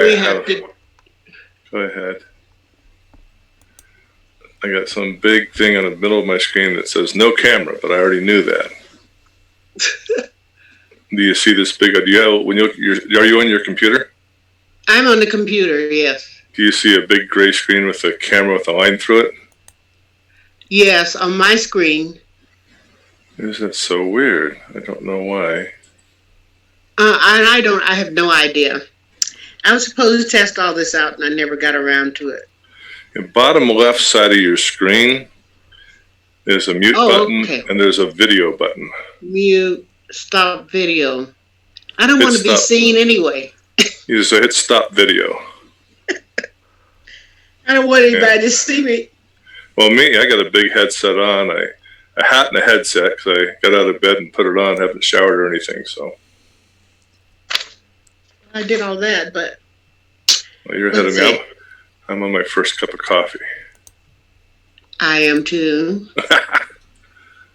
We have to. Go ahead. I got some big thing on the middle of my screen that says no camera, but I already knew that. Do you see this big? Do you have are you on your computer? I'm on the computer. Yes. Do you see a big gray screen with a camera with a line through it? Yes, on my screen. Isn't that so weird? I don't know why. And I have no idea. I was supposed to test all this out, and I never got around to it. The bottom left side of your screen is a mute button, okay. And there's a video button. Mute, stop video. I don't want to be seen anyway. You just hit stop video. I don't want anybody to see me. Well, I got a big headset on. A hat and a headset because I got out of bed and put it on. Haven't showered or anything, so. I did all that, but. Well, you're ahead of me. I'm on my first cup of coffee. I am too.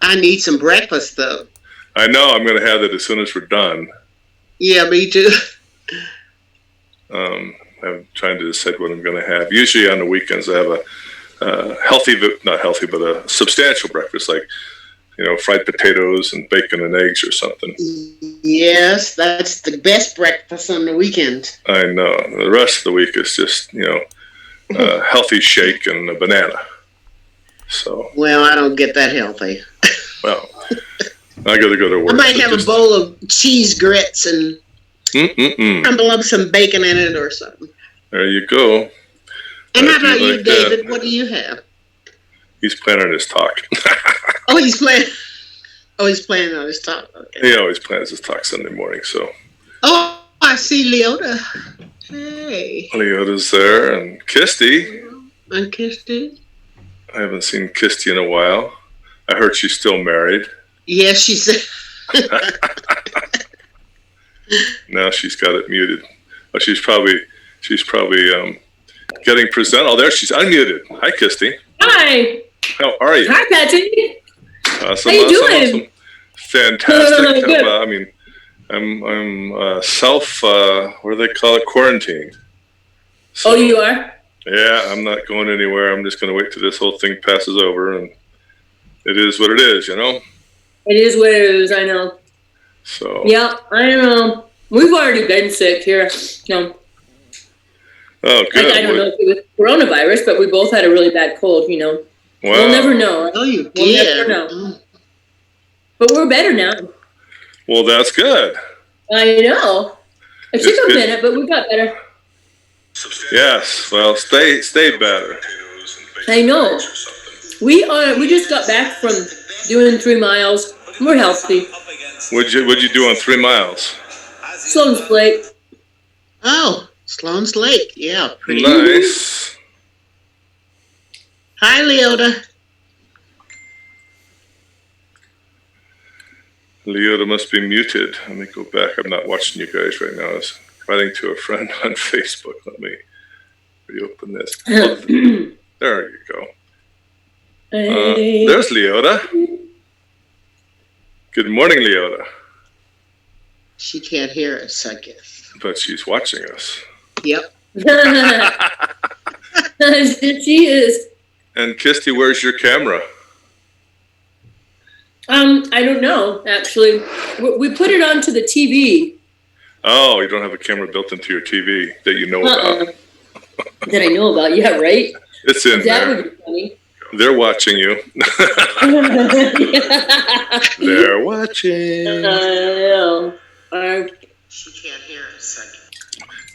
I need some breakfast, though. I know. I'm going to have that as soon as we're done. Yeah, me too. I'm trying to decide what I'm going to have. Usually on the weekends, I have a not healthy, but a substantial breakfast, like, fried potatoes and bacon and eggs or something. Yes, that's the best breakfast on the weekend. I know. The rest of the week is just, a healthy shake and a banana. So. Well, I don't get that healthy. Well, I got to go to work. I might have a bowl of cheese grits and crumble up some bacon in it or something. There you go. And how about you, David? What do you have? He's planning his talk. Oh, he's planning on his talk. Okay. He always plans his talk Sunday morning, so. Oh, I see Leota. Hey. Leota's there, and Kisty. And Kisty? I haven't seen Kisty in a while. I heard she's still married. Yes, she said. Now she's got it muted. Oh, she's probably getting present. Oh, there she's unmuted. Hi, Kisty. Hi. How are you? Hi, Patrick. Awesome. How you doing? Awesome. Fantastic. Good. I'm self. What do they call it? Quarantine. So, oh, you are? Yeah, I'm not going anywhere. I'm just going to wait till this whole thing passes over, and it is what it is. It is what it is. I know. So. Yeah, I know. We've already been sick here. No. Oh, good. I don't know if it was coronavirus, but we both had a really bad cold. Wow. We'll never know. Oh, you did. We'll never know. But we're better now. Well, that's good. I know. It took a minute, but we got better. Yes. Well, stay better. I know. We just got back from doing 3 miles. We're healthy. What'd you do on 3 miles? Sloan's Lake. Oh, Sloan's Lake. Yeah, pretty nice. Hi, Leota. Leota must be muted. Let me go back. I'm not watching you guys right now. I was writing to a friend on Facebook. Let me reopen this. Oh, there you go. There's Leota. Good morning, Leota. She can't hear us, I guess. But she's watching us. Yep. She is. And Kisty, where's your camera? I don't know, actually. We put it onto the TV. Oh, you don't have a camera built into your TV that you know about. That I know about, yeah, right? It's in there. That would be funny. They're watching you. They're watching. She can't hear us.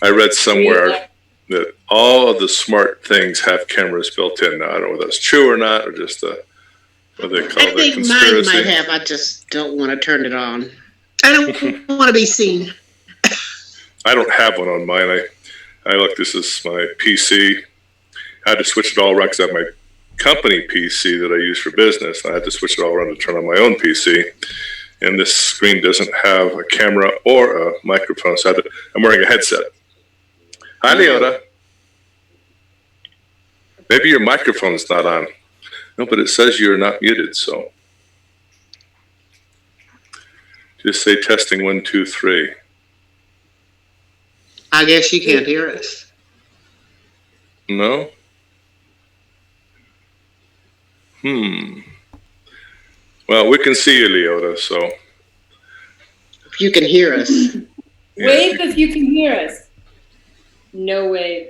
I read somewhere that all of the smart things have cameras built in now. I don't know whether that's true or not, or just what they call it, conspiracy. Mine might have. I just don't want to turn it on. I don't want to be seen. I don't have one on mine. I look. This is my PC. I had to switch it all around because I have my company PC that I use for business. I had to switch it all around to turn on my own PC. And this screen doesn't have a camera or a microphone, so I'm wearing a headset. Hi, Leota. Maybe your microphone's not on. No, but it says you're not muted, so. Just say testing 1, 2, 3. I guess she can't hear us. No? Well, we can see you, Leota, so. If you can hear us. Wave if you can hear us. No wave.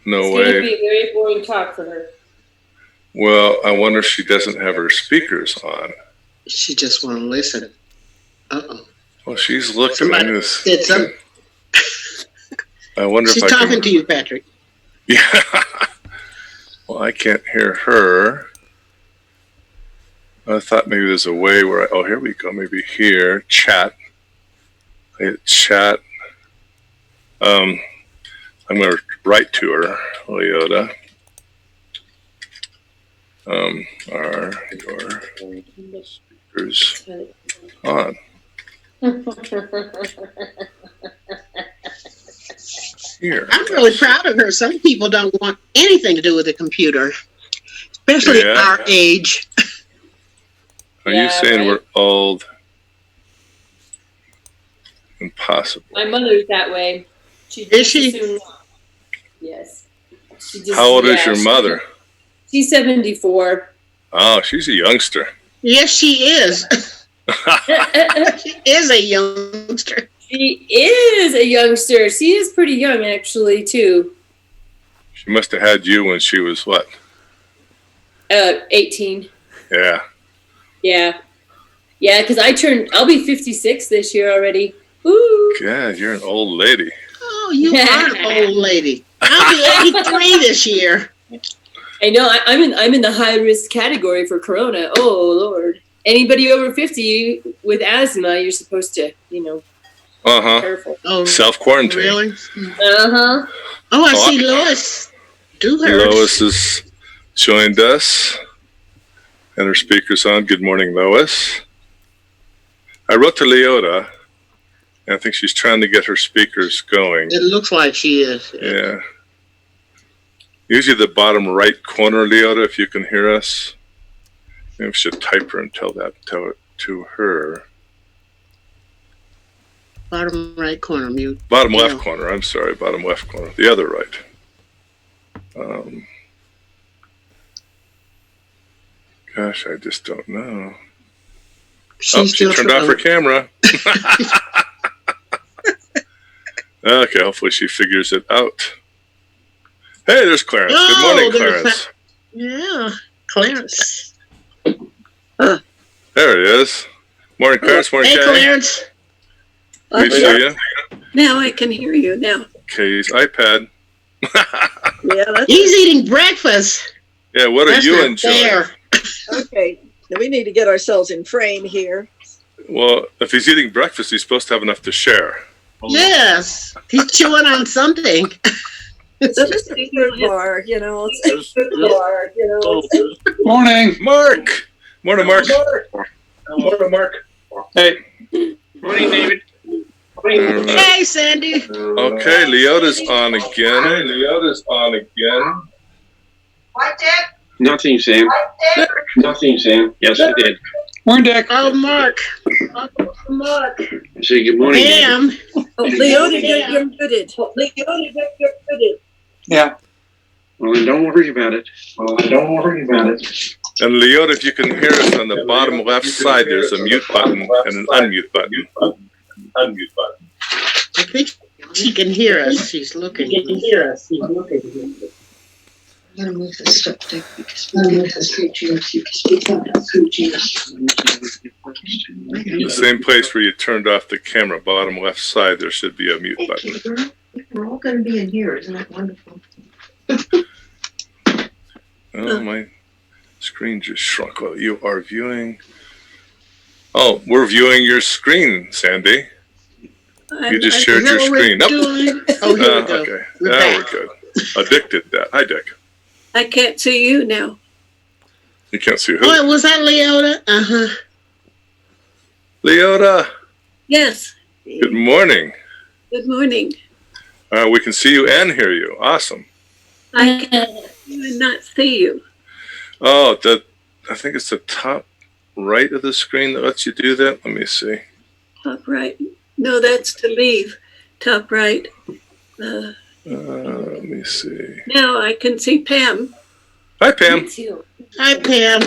No It's way. going to be a very boring talk for her. Well, I wonder if she doesn't have her speakers on. She just want to listen. Uh-oh. Well, she's looking. Somebody said something. I wonder She's if I talking can... to you, Patrick. Yeah. Well, I can't hear her. I thought maybe there's a way where oh, here we go. Maybe here, chat. I hit chat. I'm going to write to her, Leota. Are your speakers on? Here. I'm really proud of her. Some people don't want anything to do with a computer, especially Yeah. our age. Are Yeah, you saying right. we're old? Impossible. My mother's that way. She Is she? Soon, yes. She just, How old is yeah, your mother? She's 74. Oh, she's a youngster. Yes, she is. She is a youngster. She is a youngster. She is pretty young, actually, too. She must have had you when she was what? 18. Yeah. Yeah. Yeah, because I'll be 56 this year already. Woo! God, you're an old lady. Oh, you are an old lady. I'll be 83 this year. I know. I'm in the high risk category for corona. Oh Lord! Anybody over 50 with asthma, you're supposed to, Uh-huh. careful. Oh, Self-quarantine. really? Uh-huh. Oh, I see Lois. Do her. Lois has joined us. And her speaker's on. Good morning, Lois. I wrote to Leota. And I think she's trying to get her speakers going. It looks like she is. Yeah. Usually the bottom right corner, Leota, if you can hear us. Maybe we should type her and tell it to her. Bottom right corner, mute. Bottom left Yeah. corner, I'm sorry, bottom left corner. The other right. Gosh, I just don't know. She turned off her camera. Okay, hopefully she figures it out. Hey, there's Clarence. Good morning, Clarence. Yeah, Clarence. There he is. Morning, Clarence. Morning, Hey, Kay. Clarence. Can you see you? Now I can hear you now. Kay's iPad. Yeah, that's He's eating breakfast. Yeah, what are That's you not enjoying? fair. okay. Now we need to get ourselves in frame here. Well, if he's eating breakfast, he's supposed to have enough to share. Yes, he's chewing on something. It's just a good bar, It's a good bar, Morning. Mark! Morning, Mark. Morning, Mark. Hey. Morning, David. All right. Hey, Sandy. Okay, Leota's on again. What, Dick? Nothing, Sam. What, Dick? Nothing, Sam. Yes, I did. Morning, Dick. Oh, Mark. Oh, Mark. Say good morning. David. Pam. Oh, Leota, you're muted. Yeah. Well, then don't worry about it. And Leota, if you can hear us on the bottom left side, there's a mute button and an unmute button. I think she can hear us. She's looking. I'm gonna move this stuff, Dick, because we can have three chairs. You can speak up. The same place where you turned off the camera, bottom left side, there should be a mute button. We're all gonna be in here, isn't that wonderful? Oh, my screen just shrunk while you are viewing. Oh, we're viewing your screen, Sandy. You just shared your screen. Nope. Oh, here we go. Okay. We're Now back. we're good. I Dick did that. Hi, Dick. I can't see you now. You can't see who. Oh, was that Leota? Uh-huh. Leota, Yes. good morning. Good morning. We can see you and hear you. Awesome. I can even not see you. Oh, I think it's the top right of the screen that lets you do that. Let me see. Top right. No, that's to leave. Top right. Let me see. No, I can see Pam. Hi, Pam. Hi, Pam.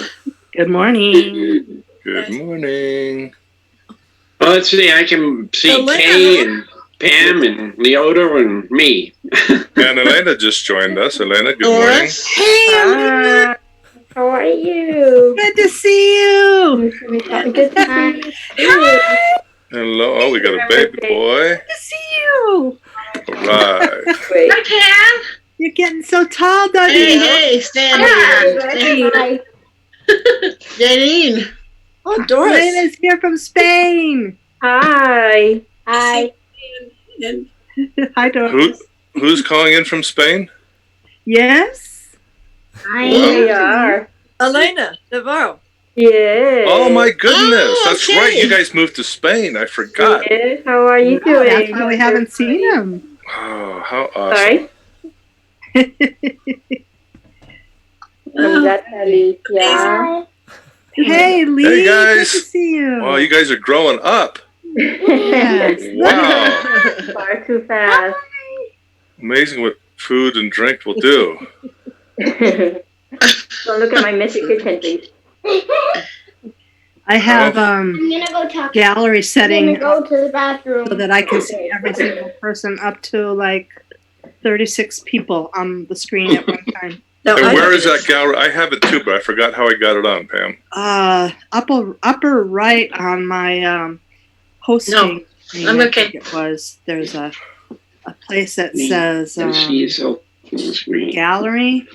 Good morning. Good morning. Well, let's see. I can see Elena. Kay and Pam and Leota and me. And Elena just joined us. Elena, good morning. Doris. Hi. How are you? Good to see you. Good time. Hello. Oh, we got a baby boy. Good to see you. All right. Wait. Hi, Pam. You're getting so tall, don't Hey, you? hey, stand here. Hi. Janine. Oh, Doris. Elena's here from Spain. Hi. Hi. And Hi, Doris. Who's calling in from Spain? Yes. Hi. Hello. We are. Elena Navarro. Yes. Oh my goodness. Oh, That's okay. right. You guys moved to Spain. I forgot. Yes. How are you Oh, that's doing? why we haven't seen him. Oh, how awesome. Sorry. Natalie. Yeah. Hey, Lee. Hey, guys. Good to see you. Oh, you guys are growing up. Yes. Wow. Far too fast. Amazing what food and drink will do. Don't look at my messy kitchen, please. I have I'm gonna go talk. gallery setting go to the bathroom so that I can see every single person up to like 36 people on the screen at one time. No, And I where don't- is that gallery? I have it too, but I forgot how I got it on, Pam. Upper right on my hosting. No, screen, I'm I okay. think it was. There's a place that Me. says And she is on the screen. gallery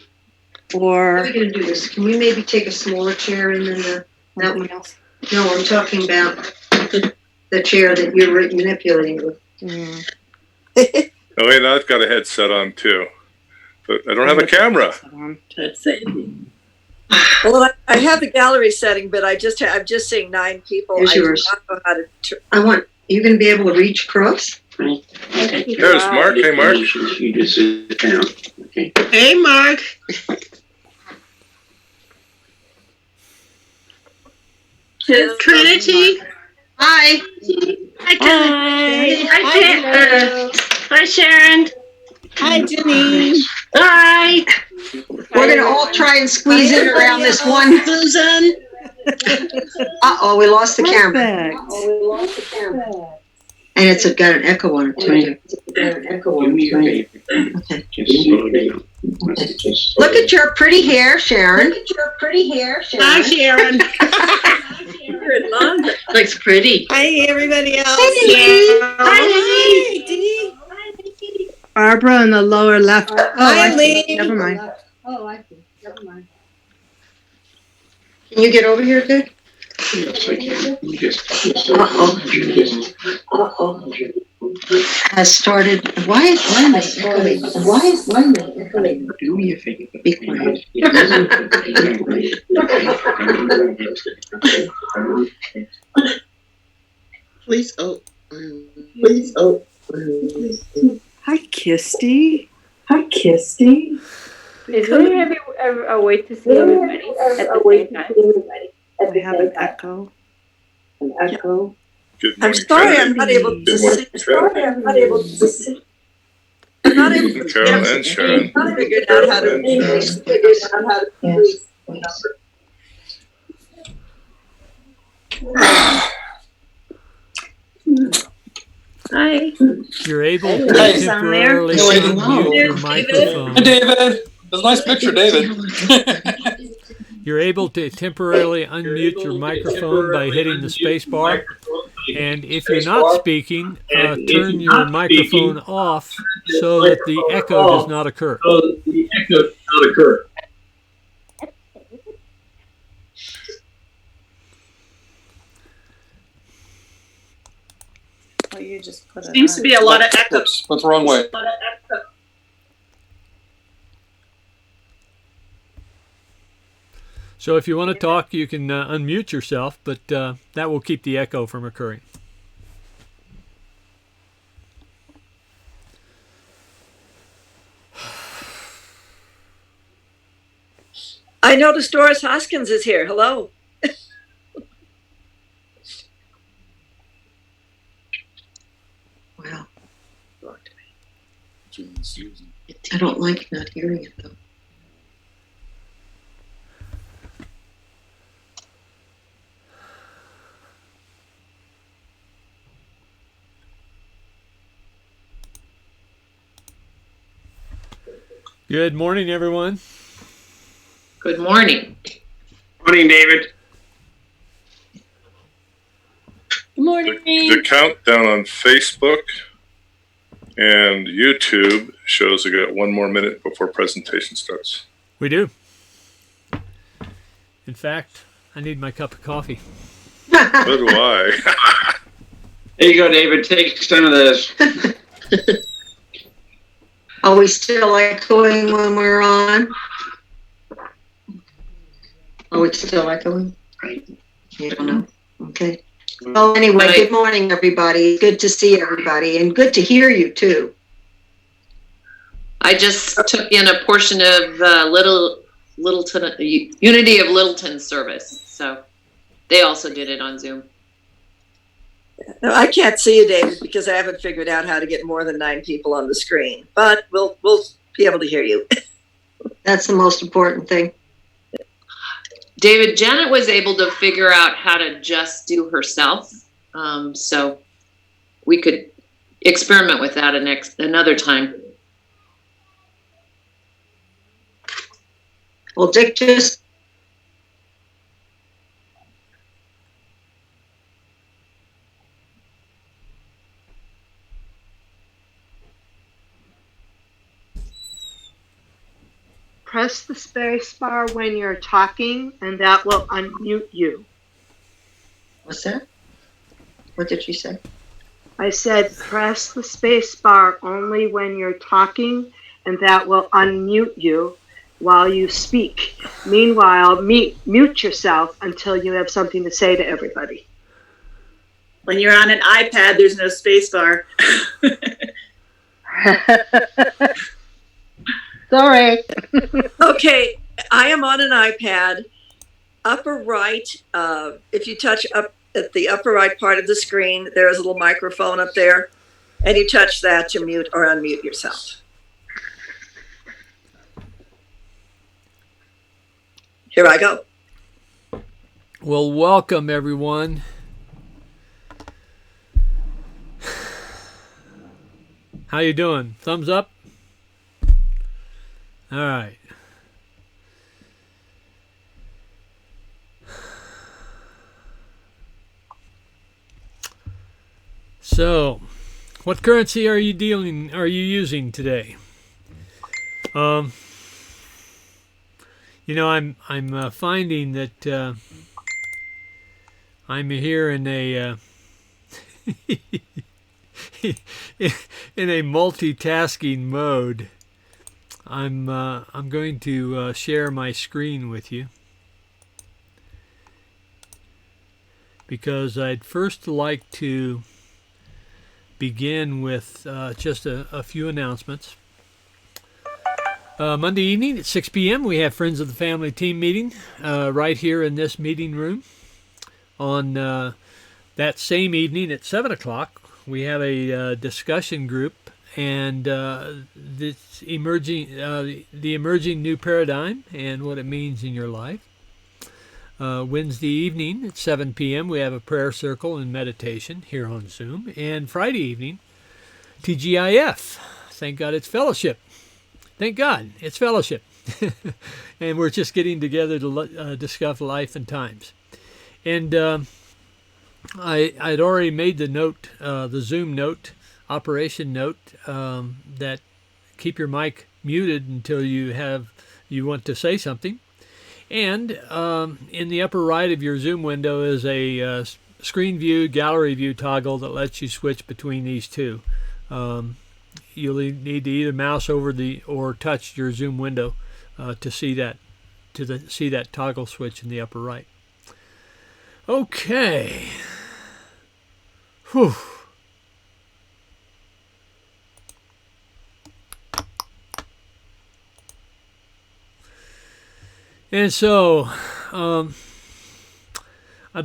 How or are we gonna do this? Can we maybe take a smaller chair and then that something one? else. No, I'm talking about the chair that you're manipulating with. Mm. Oh, wait, now I've got a headset on too. But I don't have a camera. That's it. Well, I have the gallery setting, but I'm just seeing 9 people. Here's I do yours. not know how to. You gonna be able to reach across? There's Mark. Hey, Mark. You just sit down. Okay. Hey, Mark. Trinity. Hi. Hi, Trinity. Hi, Sharon. Hi, Janine. Hi. We're gonna all try and squeeze in around this one. Susan. Uh-oh, we lost the camera. Perfect. And it's got an echo on it too. Give me your baby. Okay. Just slow down. Just slow Look at your pretty hair, Sharon. Hi, Sharon. Good London. Looks pretty. Hi, everybody else. Hi, Dee. Barbara in the lower left. Oh, Hi, I see. Lee. Never mind. Can you get over here, Dick? Yes, I can. You just Uh-oh. Has started. Why am I echoing? do me a favor. Be quiet. Please. Oh. Hi, Kisty. Is there a way to see everybody at the same time? I have an echo. Good I'm morning, sorry, Trinity. I'm not able to Good morning, see. Trinity. I'm not able to see. I'm not able to Carol and Sharon. figure out how to. Hi. You're able to Hi. temporarily Hi. unmute your microphone. Hi, David. That's a nice picture, David. You're able to temporarily unmute your microphone by hitting the space bar. And if you're not speaking, turn your microphone off so that the echo does not occur. Well, you just put it Seems to be a lot of echo. Oops, went the wrong way. So if you want to talk, you can unmute yourself, but that will keep the echo from occurring. I noticed Doris Hoskins is here. Hello. Wow. I don't like not hearing it though. Good morning, everyone. Good morning. Morning, David. Good morning. The countdown on Facebook and YouTube shows we got 1 more minute before presentation starts. We do. In fact, I need my cup of coffee. So do I. There you go, David. Take some of this. Are we still echoing when we're on? Are we still echoing? You don't know. Okay. Well, anyway, good morning, everybody. Good to see everybody, and good to hear you too. I just took in a portion of Littleton Unity of Littleton service, so they also did it on Zoom. No, I can't see you, David, because I haven't figured out how to get more than 9 people on the screen. But we'll be able to hear you. That's the most important thing. David, Janet was able to figure out how to just do herself, so we could experiment with that another time. Well, Dick just Press the space bar when you're talking, and that will unmute you. What's that? What did she say? I said press the space bar only when you're talking, and that will unmute you while you speak. Meanwhile, mute yourself until you have something to say to everybody. When you're on an iPad, there's no space bar. Sorry. Okay, I am on an iPad. Upper right, if you touch up at the upper right part of the screen, there is a little microphone up there, and you touch that to mute or unmute yourself. Here I go. Well, welcome, everyone. How you doing? Thumbs up? All right. So, what currency are you using today? You know, I'm finding that I'm here in a in a multitasking mode. I'm going to share my screen with you because I'd first like to begin with just a few announcements. Monday evening at 6 p.m. we have Friends of the Family team meeting right here in this meeting room. On that same evening at 7 o'clock we have a discussion group and this the emerging new paradigm and what it means in your life. Wednesday evening at 7 p.m. we have a prayer circle and meditation here on Zoom. And Friday evening, TGIF. Thank God it's fellowship. Thank God it's fellowship. And we're just getting together to discuss life and times. And I'd already made the note, the Zoom note, operation note, that keep your mic muted until you want to say something. And in the upper right of your Zoom window is a screen view, gallery view toggle that lets you switch between these two. You'll need to either mouse over or touch your Zoom window to see that toggle switch in the upper right. Okay. Whew. And so, I'd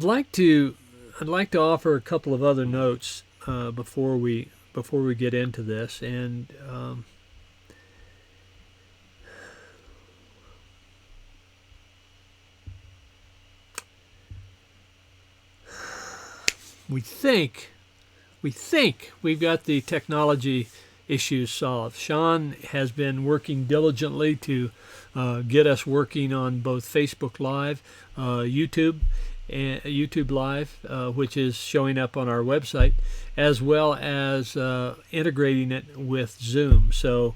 like to offer a couple of other notes before we get into this, and we think we've got the technology issues solved. Sean has been working diligently to get us working on both Facebook Live, YouTube Live, which is showing up on our website, as well as integrating it with Zoom. So,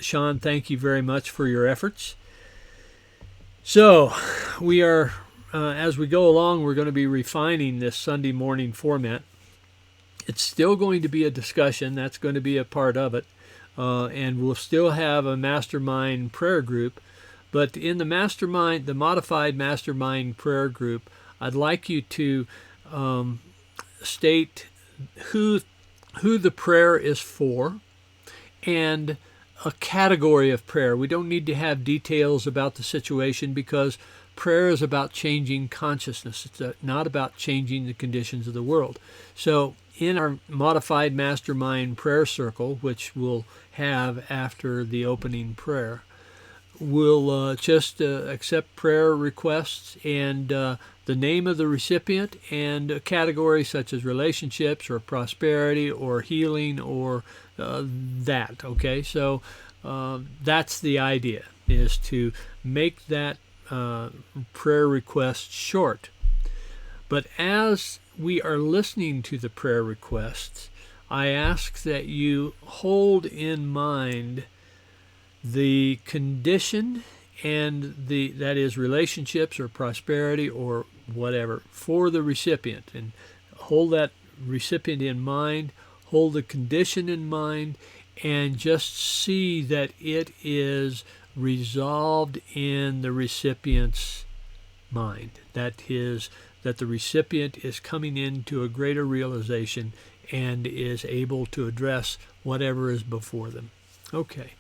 Sean, thank you very much for your efforts. So, we are, as we go along, we're going to be refining this Sunday morning format. It's still going to be a discussion. That's going to be a part of it. And we'll still have a mastermind prayer group. But in the mastermind, the modified mastermind prayer group, I'd like you to state who the prayer is for and a category of prayer. We don't need to have details about the situation because prayer is about changing consciousness. It's not about changing the conditions of the world. So in our modified mastermind prayer circle, which we'll have after the opening prayer, we'll just accept prayer requests and the name of the recipient and a category such as relationships or prosperity or healing or that. Okay, so that's the idea, is to make that prayer request short. But as we are listening to the prayer requests, I ask that you hold in mind the condition and that is relationships or prosperity or whatever for the recipient, and hold that recipient in mind, hold the condition in mind, and just see that it is resolved in the recipient's mind. That the recipient is coming into a greater realization and is able to address whatever is before them. Okay.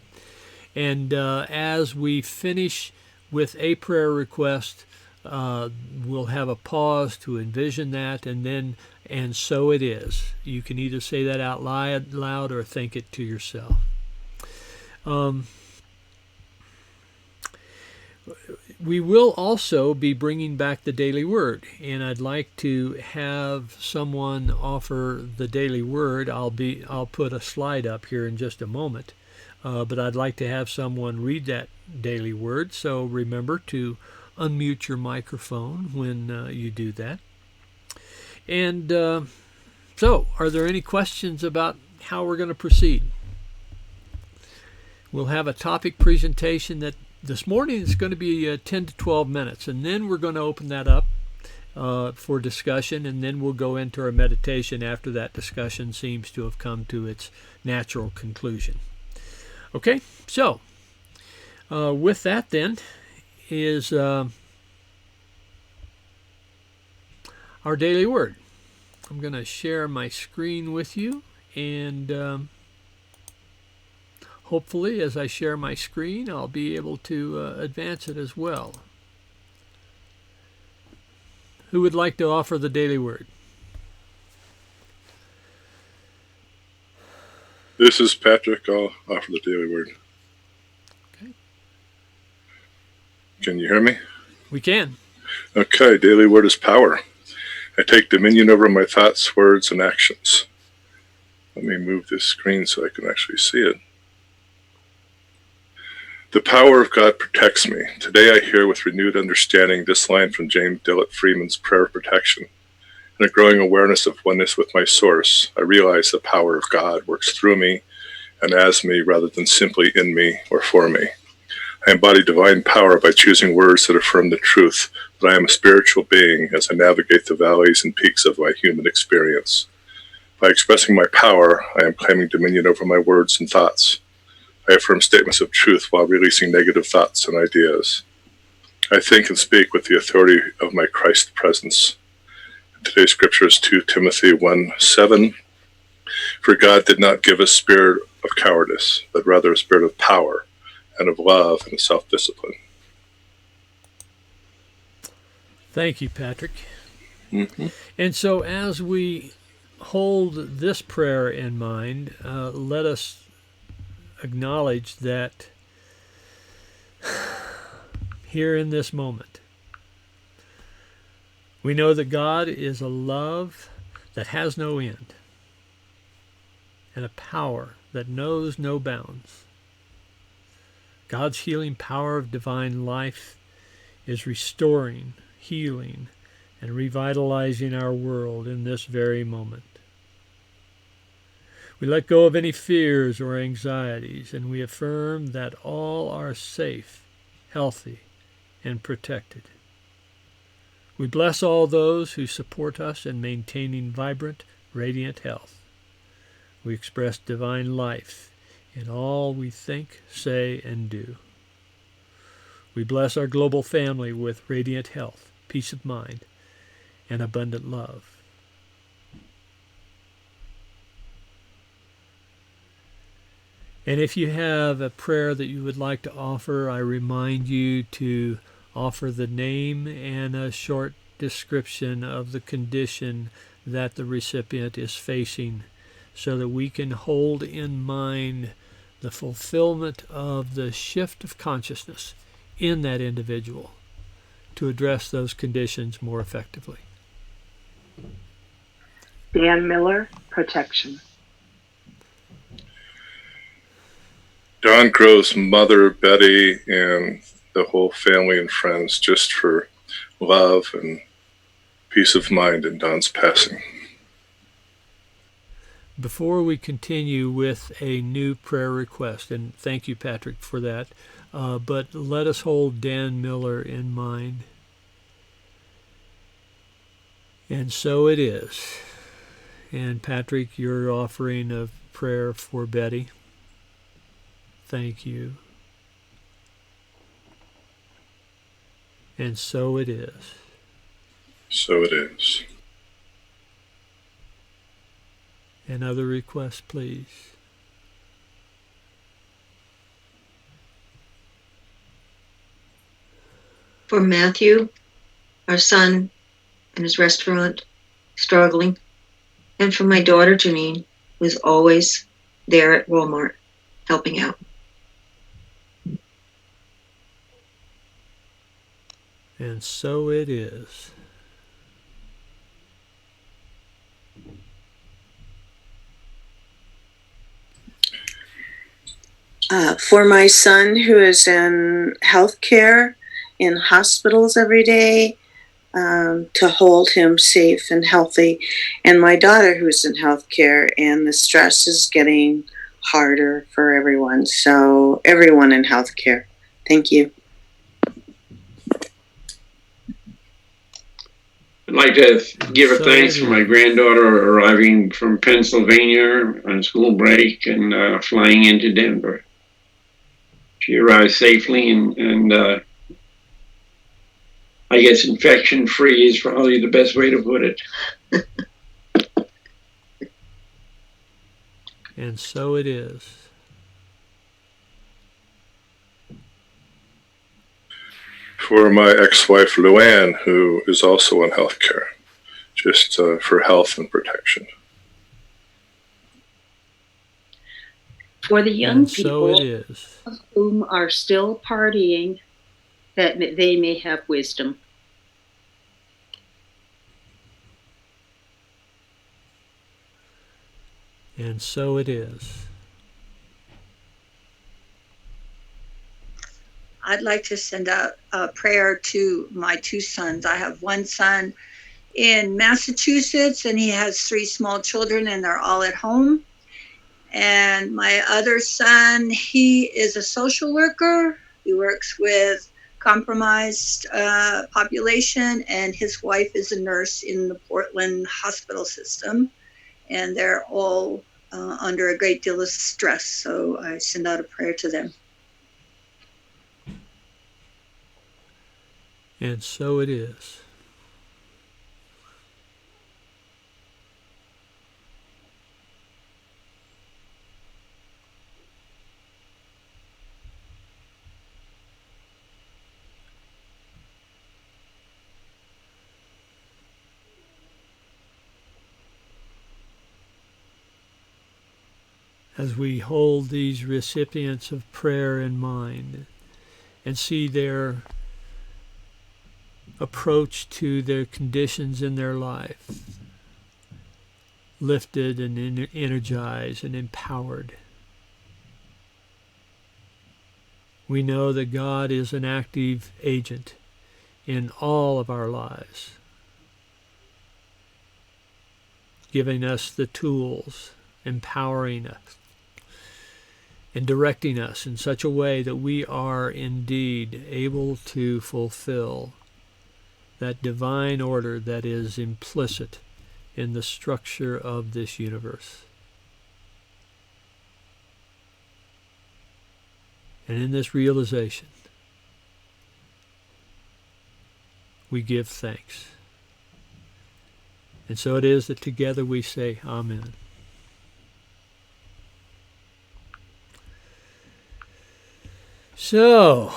And as we finish with a prayer request, we'll have a pause to envision that, and so it is. You can either say that out loud or think it to yourself. We will also be bringing back the daily word, and I'd like to have someone offer the daily word. I'll put a slide up here in just a moment, but I'd like to have someone read that daily word. So remember to unmute your microphone when you do that. And so, are there any questions about how we're going to proceed? We'll have a topic presentation that this morning is going to be 10 to 12 minutes, and then we're going to open that up for discussion, and then we'll go into our meditation after that discussion seems to have come to its natural conclusion. Okay, so with that then is our daily word. I'm going to share my screen with you, and hopefully, as I share my screen, I'll be able to advance it as well. Who would like to offer the daily word? This is Patrick. I'll offer the daily word. Okay. Can you hear me? We can. Okay, daily word is power. I take dominion over my thoughts, words, and actions. Let me move this screen so I can actually see it. The power of God protects me. Today I hear with renewed understanding this line from James Dillett Freeman's Prayer of Protection. In a growing awareness of oneness with my source, I realize the power of God works through me and as me rather than simply in me or for me. I embody divine power by choosing words that affirm the truth that I am a spiritual being as I navigate the valleys and peaks of my human experience. By expressing my power, I am claiming dominion over my words and thoughts. I affirm statements of truth while releasing negative thoughts and ideas. I think and speak with the authority of my Christ presence. Today's scripture is 2 Timothy 1:7. For God did not give us a spirit of cowardice, but rather a spirit of power and of love and of self-discipline. Thank you, Patrick. Mm-hmm. And so as we hold this prayer in mind, let us acknowledge that here in this moment, we know that God is a love that has no end, and a power that knows no bounds. God's healing power of divine life is restoring, healing, and revitalizing our world in this very moment. We let go of any fears or anxieties, and we affirm that all are safe, healthy, and protected. We bless all those who support us in maintaining vibrant, radiant health. We express divine life in all we think, say, and do. We bless our global family with radiant health, peace of mind, and abundant love. And if you have a prayer that you would like to offer, I remind you to offer the name and a short description of the condition that the recipient is facing so that we can hold in mind the fulfillment of the shift of consciousness in that individual to address those conditions more effectively. Dan Miller, protection. Don Grove's mother, Betty, and the whole family and friends, just for love and peace of mind in Don's passing. Before we continue with a new prayer request, and thank you, Patrick, for that, but let us hold Dan Miller in mind. And so it is. And Patrick, you're offering a prayer for Betty. Thank you. And so it is. So it is. Another request, please. For Matthew, our son, in his restaurant, struggling. And for my daughter, Janine, who's always there at Walmart, helping out. And so it is. For my son who is in healthcare, in hospitals every day, to hold him safe and healthy. And my daughter who's in healthcare, and the stress is getting harder for everyone. So everyone in healthcare. Thank you. I'd like to give a thanks for my granddaughter arriving from Pennsylvania on school break and flying into Denver. She arrived safely, and I guess infection-free is probably the best way to put it. And so it is. For my ex-wife, Luann, who is also in healthcare, just for health and protection. For the young And people so it is. whom are still partying, that they may have wisdom. And so it is. I'd like to send out a prayer to my two sons. I have one son in Massachusetts, and he has 3 small children, and they're all at home. And my other son, he is a social worker. He works with compromised population, and his wife is a nurse in the Portland hospital system. And they're all under a great deal of stress. So I send out a prayer to them. And so it is. As we hold these recipients of prayer in mind and see their approach to their conditions in their life, lifted and energized and empowered. We know that God is an active agent in all of our lives, giving us the tools, empowering us, and directing us in such a way that we are indeed able to fulfill that divine order that is implicit in the structure of this universe. And in this realization, we give thanks. And so it is that together we say, Amen. So,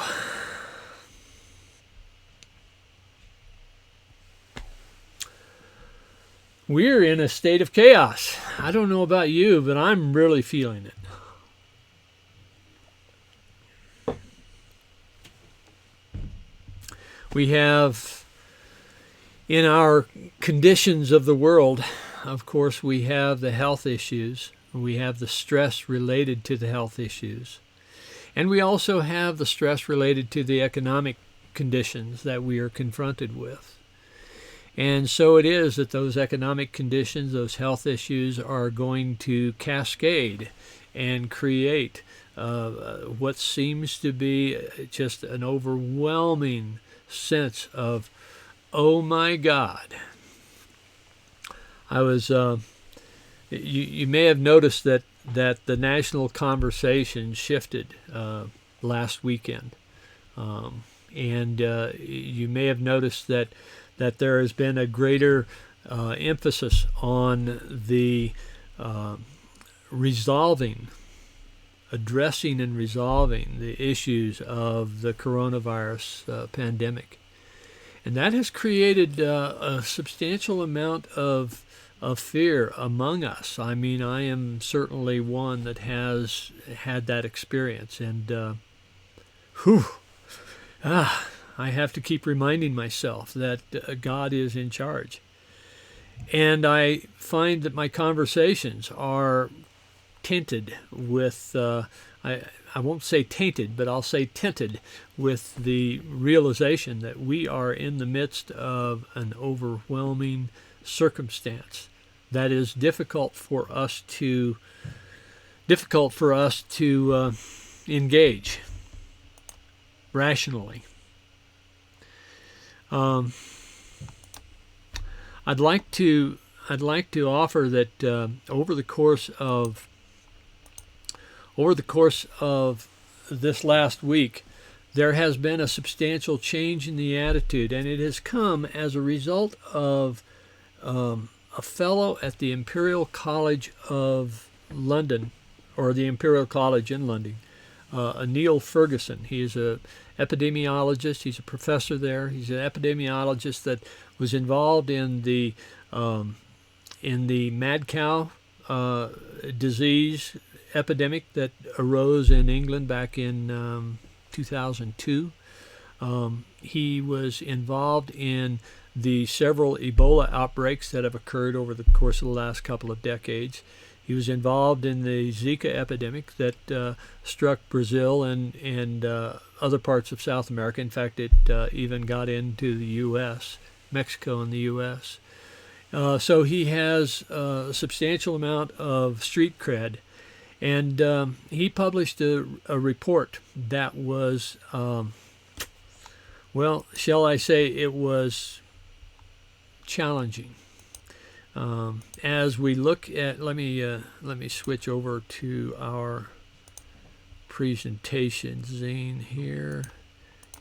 we're in a state of chaos. I don't know about you, but I'm really feeling it. We have, in our conditions of the world, of course, we have the health issues. We have the stress related to the health issues. And we also have the stress related to the economic conditions that we are confronted with. And so it is that those economic conditions, those health issues, are going to cascade and create what seems to be just an overwhelming sense of, oh my God. I was, you may have noticed that the national conversation shifted last weekend. And you may have noticed that there has been a greater emphasis on the addressing and resolving the issues of the coronavirus pandemic. And that has created a substantial amount of fear among us. I mean, I am certainly one that has had that experience. And I have to keep reminding myself that God is in charge. And I find that my conversations are tinted with, I won't say tainted, but I'll say tinted with the realization that we are in the midst of an overwhelming circumstance that is difficult for us to engage rationally. I'd like to offer that over the course of this last week, there has been a substantial change in the attitude, and it has come as a result of a fellow at the Imperial College of London, or the Imperial College in London, Neil Ferguson. He is an epidemiologist. He's a professor there. He's an epidemiologist that was involved in the mad cow disease epidemic that arose in England back in 2002. He was involved in the several Ebola outbreaks that have occurred over the course of the last couple of decades. He was involved in the Zika epidemic that struck Brazil and other parts of South America. In fact, it even got into the U.S., Mexico and the U.S. So he has a substantial amount of street cred. And he published a report that was, well, shall I say, it was challenging. As we look at, let me switch over to our presentation, Zane, here,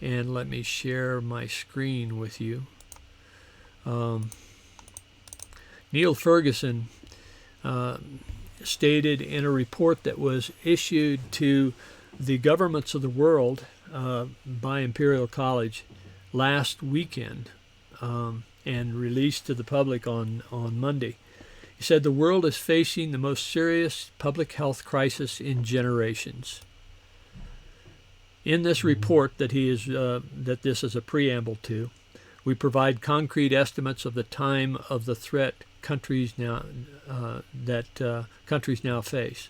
and let me share my screen with you. Neil Ferguson stated in a report that was issued to the governments of the world by Imperial College last weekend and released to the public on Monday. He said the world is facing the most serious public health crisis in generations. In this report that this is a preamble to, we provide concrete estimates of the time of the threat countries now face.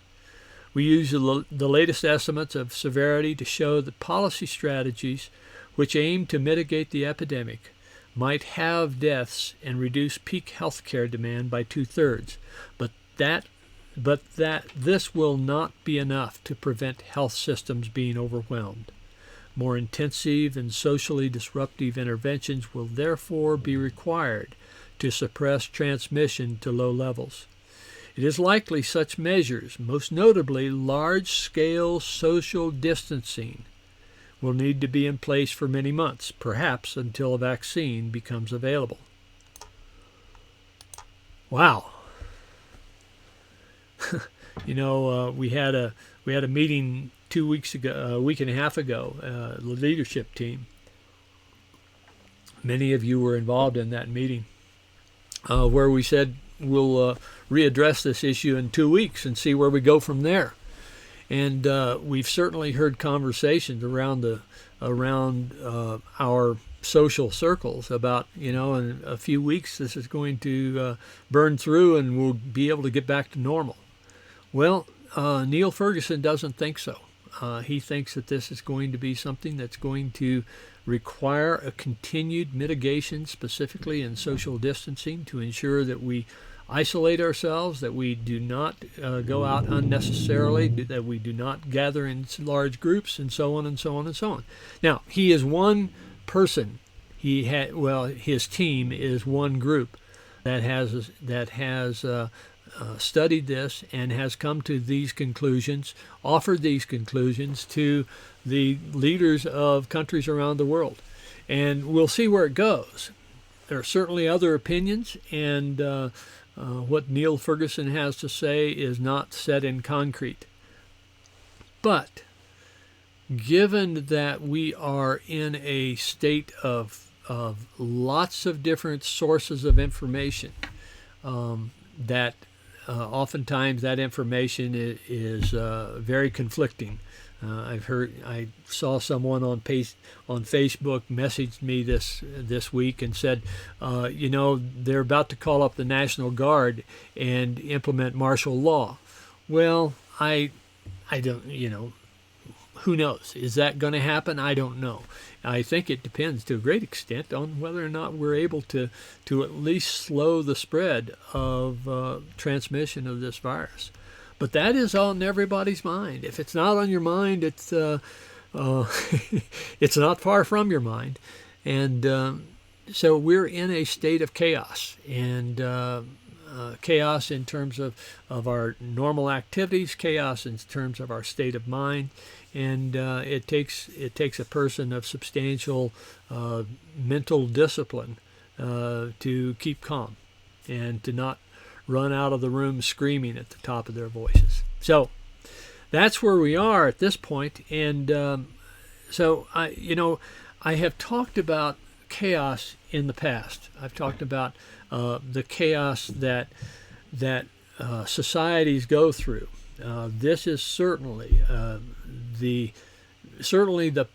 We use the latest estimates of severity to show that policy strategies which aim to mitigate the epidemic might halve deaths and reduce peak healthcare demand by 2/3, but that this will not be enough to prevent health systems being overwhelmed. More intensive and socially disruptive interventions will therefore be required to suppress transmission to low levels. It is likely such measures, most notably large-scale social distancing, will need to be in place for many months, perhaps until a vaccine becomes available. Wow. We had a meeting 2 weeks ago, a week and a half ago, the leadership team. Many of you were involved in that meeting, where we said we'll readdress this issue in 2 weeks and see where we go from there. And we've certainly heard conversations around our social circles about, in a few weeks this is going to burn through and we'll be able to get back to normal. Well, Neil Ferguson doesn't think so. He thinks that this is going to be something that's going to require a continued mitigation, specifically in social distancing, to ensure that we isolate ourselves, that we do not go out unnecessarily, that we do not gather in large groups, and so on and so on and so on. Now, he is one person. His team is one group that has studied this and has come to these conclusions, offered these conclusions to the leaders of countries around the world. And we'll see where it goes. There are certainly other opinions, and what Neil Ferguson has to say is not set in concrete. But given that we are in a state of lots of different sources of information, that oftentimes that information is very conflicting. I saw someone on Facebook messaged me this week and said, they're about to call up the National Guard and implement martial law. Well, I don't, who knows? Is that going to happen? I don't know. I think it depends to a great extent on whether or not we're able to at least slow the spread of transmission of this virus. But that is on everybody's mind. If it's not on your mind, it's it's not far from your mind. And so we're in a state of chaos, and chaos in terms of our normal activities, chaos in terms of our state of mind. And it takes a person of substantial mental discipline to keep calm and to not run out of the room screaming at the top of their voices. So that's where we are at this point. And so I have talked about chaos in the past. I've talked about the chaos that societies go through. This is certainly the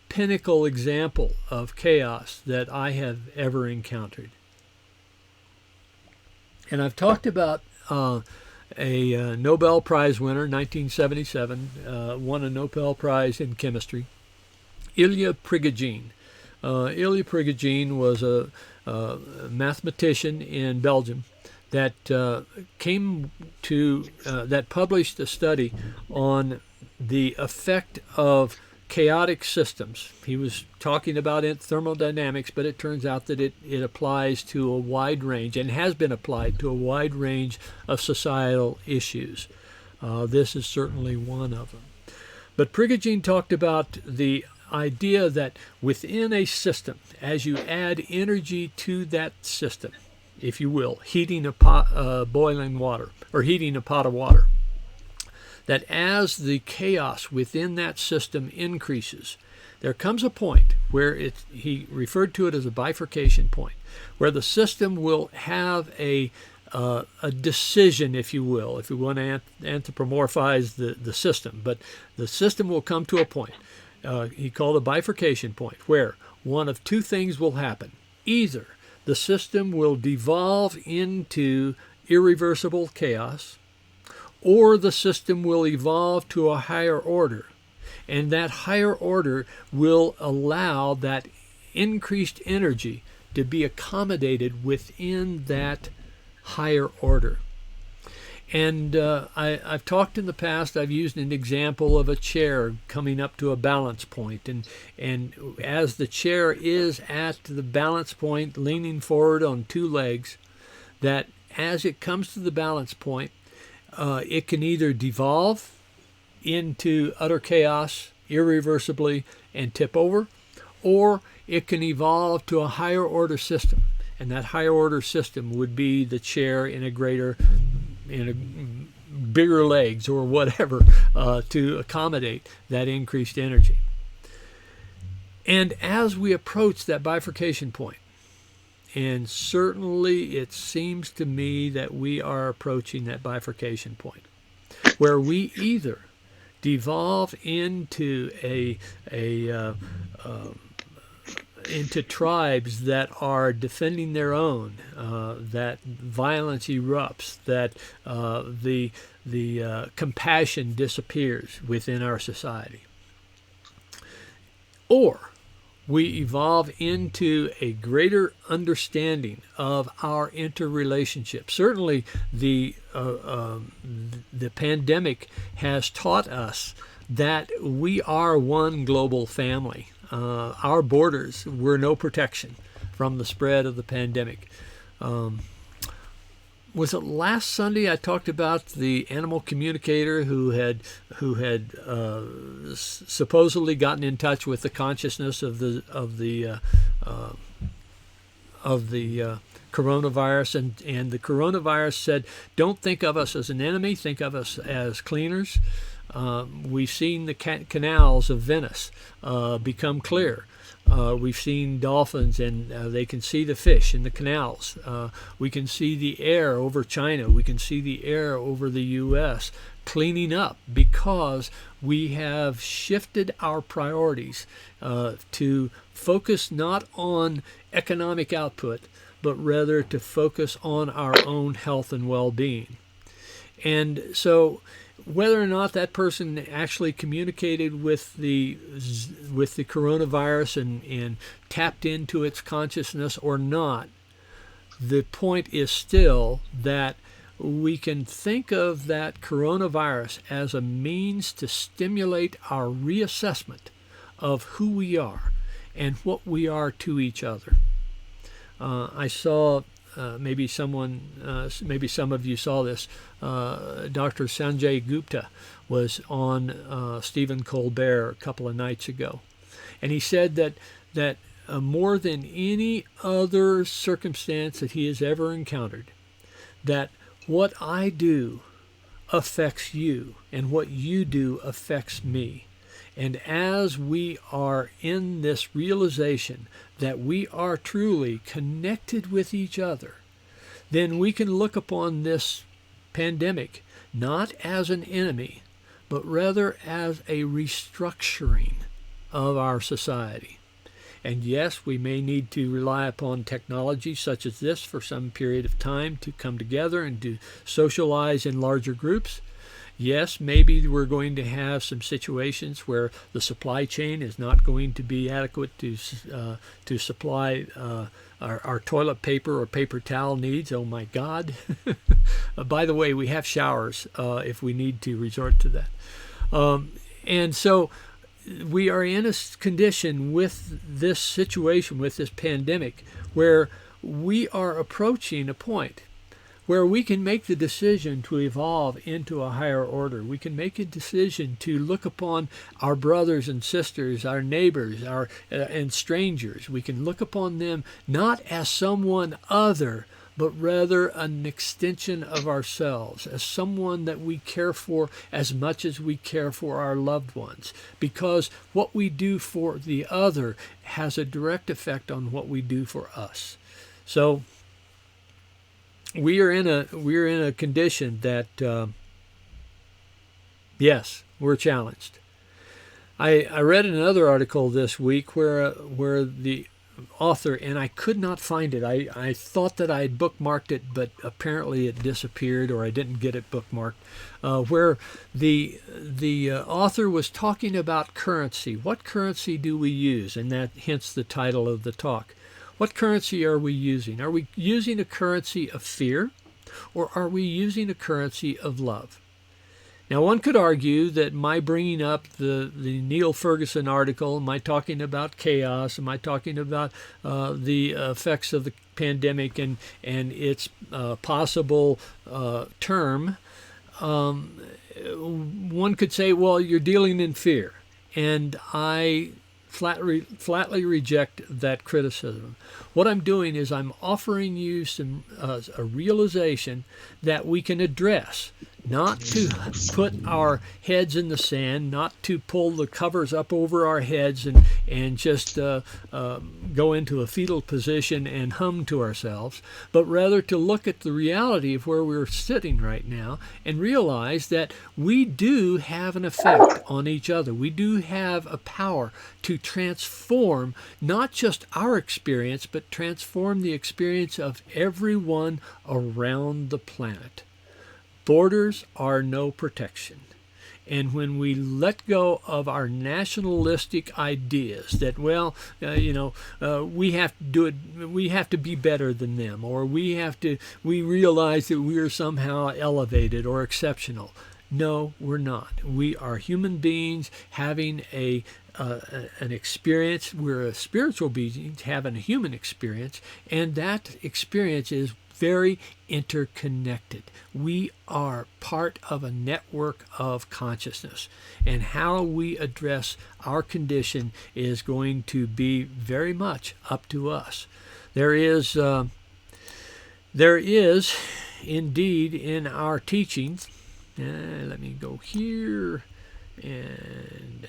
pinnacle example of chaos that I have ever encountered. And I've talked about a Nobel Prize winner, 1977, won a Nobel Prize in chemistry, Ilya Prigogine. Ilya Prigogine was a mathematician in Belgium that that published a study on the effect of chaotic systems. He was talking about thermodynamics, but it turns out that it applies to a wide range, and has been applied to a wide range of societal issues. This is certainly one of them. But Prigogine talked about the idea that within a system, as you add energy to that system, if you will, heating boiling water, or heating a pot of water, that as the chaos within that system increases, there comes a point where he referred to it as a bifurcation point, where the system will have a decision, if you will, if we want to anthropomorphize the system. But the system will come to a point, he called a bifurcation point, where one of two things will happen. Either the system will devolve into irreversible chaos, or the system will evolve to a higher order. And that higher order will allow that increased energy to be accommodated within that higher order. And I've talked in the past, I've used an example of a chair coming up to a balance point. And as the chair is at the balance point, leaning forward on two legs, that as it comes to the balance point, it can either devolve into utter chaos irreversibly and tip over, or it can evolve to a higher order system. And that higher order system would be the chair in a bigger legs or whatever to accommodate that increased energy. And as we approach that bifurcation point, and certainly it seems to me that we are approaching that bifurcation point, where we either devolve into into tribes that are defending their own, that violence erupts, that the compassion disappears within our society, or we evolve into a greater understanding of our interrelationship. Certainly, the pandemic has taught us that we are one global family. Our borders were no protection from the spread of the pandemic. Was it last Sunday I talked about the animal communicator who had supposedly gotten in touch with the consciousness of the coronavirus, and the coronavirus said, "Don't think of us as an enemy. Think of us as cleaners." We've seen the canals of Venice become clear. We've seen dolphins, and they can see the fish in the canals. We can see the air over China. We can see the air over the U.S. cleaning up because we have shifted our priorities to focus not on economic output, but rather to focus on our own health and well-being. And so whether or not that person actually communicated with the coronavirus and tapped into its consciousness or not, the point is still that we can think of that coronavirus as a means to stimulate our reassessment of who we are and what we are to each other. I saw maybe some of you saw this. Dr. Sanjay Gupta was on Stephen Colbert a couple of nights ago, and he said that more than any other circumstance that he has ever encountered, that what I do affects you, and what you do affects me. And as we are in this realization that we are truly connected with each other, then we can look upon this pandemic not as an enemy, but rather as a restructuring of our society. And yes, we may need to rely upon technology such as this for some period of time to come together and to socialize in larger groups. Yes, maybe we're going to have some situations where the supply chain is not going to be adequate to supply our toilet paper or paper towel needs. Oh my God. By the way, we have showers if we need to resort to that. And so we are in a condition with this situation, with this pandemic, where we are approaching a point where we can make the decision to evolve into a higher order. We can make a decision to look upon our brothers and sisters, our neighbors, and strangers. We can look upon them not as someone other, but rather an extension of ourselves, as someone that we care for as much as we care for our loved ones. Because what we do for the other has a direct effect on what we do for us. So we're in a condition that yes, we're challenged. I read another article this week where the author, and I could not find it. I thought that I had bookmarked it, but apparently it disappeared, or I didn't get it bookmarked, where the author was talking about currency. What currency do we use? And that hence the title of the talk. What currency are we using? Are we using a currency of fear, or are we using a currency of love? Now, one could argue that my bringing up the Neil Ferguson article, my talking about chaos, am I talking about the effects of the pandemic and its possible term, one could say, well, you're dealing in fear. And I flatly reject that criticism. What I'm doing is I'm offering you some a realization that we can address, not to put our heads in the sand, not to pull the covers up over our heads and just go into a fetal position and hum to ourselves, but rather to look at the reality of where we're sitting right now and realize that we do have an effect on each other. We do have a power to transform not just our experience, but transform the experience of everyone around the planet. Borders are no protection. And when we let go of our nationalistic ideas that, we have to do it, we have to be better than them, or we realize that we are somehow elevated or exceptional. No, we're not. We are human beings having an experience. We're a spiritual being having a human experience, and that experience is very interconnected. We are part of a network of consciousness, and how we address our condition is going to be very much up to us. There is indeed in our teachings, let me go here, and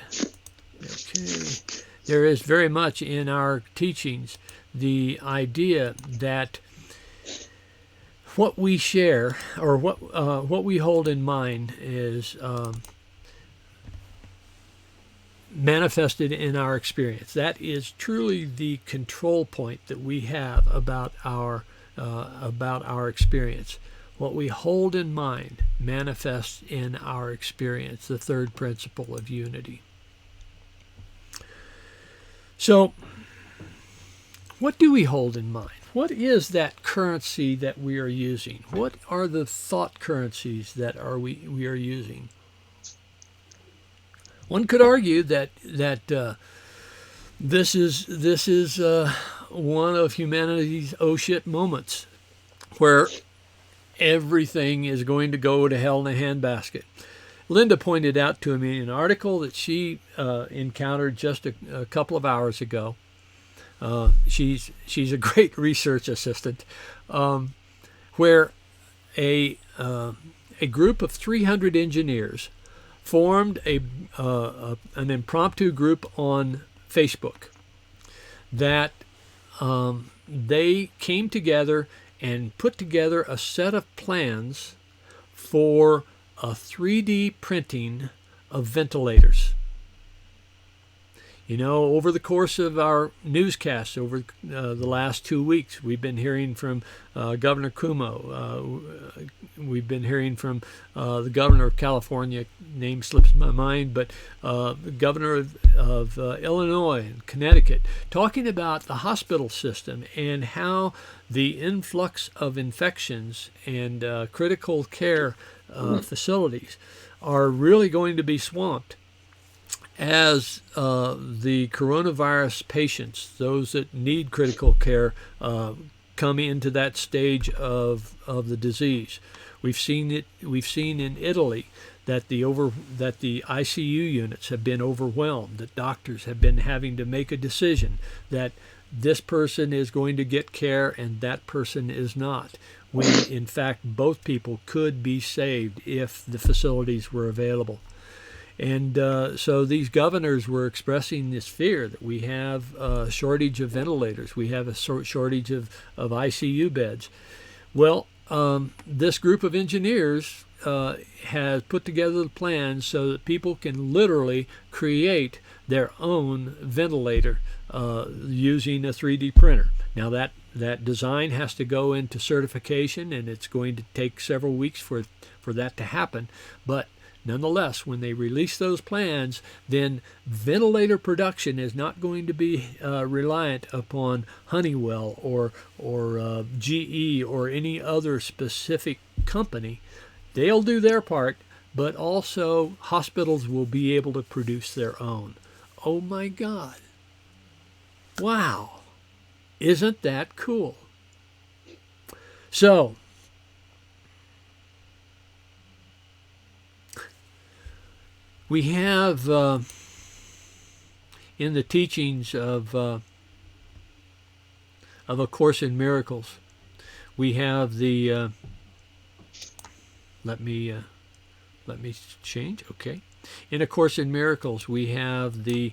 okay, there is very much in our teachings the idea that what we share, or what we hold in mind, is manifested in our experience. That is truly the control point that we have about our experience. What we hold in mind manifests in our experience, the third principle of unity. So, what do we hold in mind? What is that currency that we are using? What are the thought currencies that we are using? One could argue that this is one of humanity's oh shit moments, where everything is going to go to hell in a handbasket. Linda pointed out to me in an article that she encountered just a couple of hours ago. She's a great research assistant, where a group of 300 engineers formed an impromptu group on Facebook that they came together and put together a set of plans for a 3D printing of ventilators. You know, over the course of our newscasts over the last 2 weeks, we've been hearing from Governor Cuomo. We've been hearing from the governor of California, name slips my mind, but the governor of Illinois and Connecticut, talking about the hospital system and how the influx of infections and critical care facilities are really going to be swamped as the coronavirus patients, those that need critical care, come into that stage of the disease. We've seen in Italy that the ICU units have been overwhelmed, that doctors have been having to make a decision that this person is going to get care and that person is not, when in fact both people could be saved if the facilities were available. And so these governors were expressing this fear that we have a shortage of ventilators, we have a shortage of ICU beds. Well, this group of engineers has put together the plans so that people can literally create their own ventilator using a 3D printer. Now that design has to go into certification, and it's going to take several weeks for that to happen. But nonetheless, when they release those plans, then ventilator production is not going to be reliant upon Honeywell or GE or any other specific company. They'll do their part, but also hospitals will be able to produce their own. Oh my God. Wow. Isn't that cool? So, we have in the teachings of A Course in Miracles, we have the let me change. Okay, in A Course in Miracles, we have the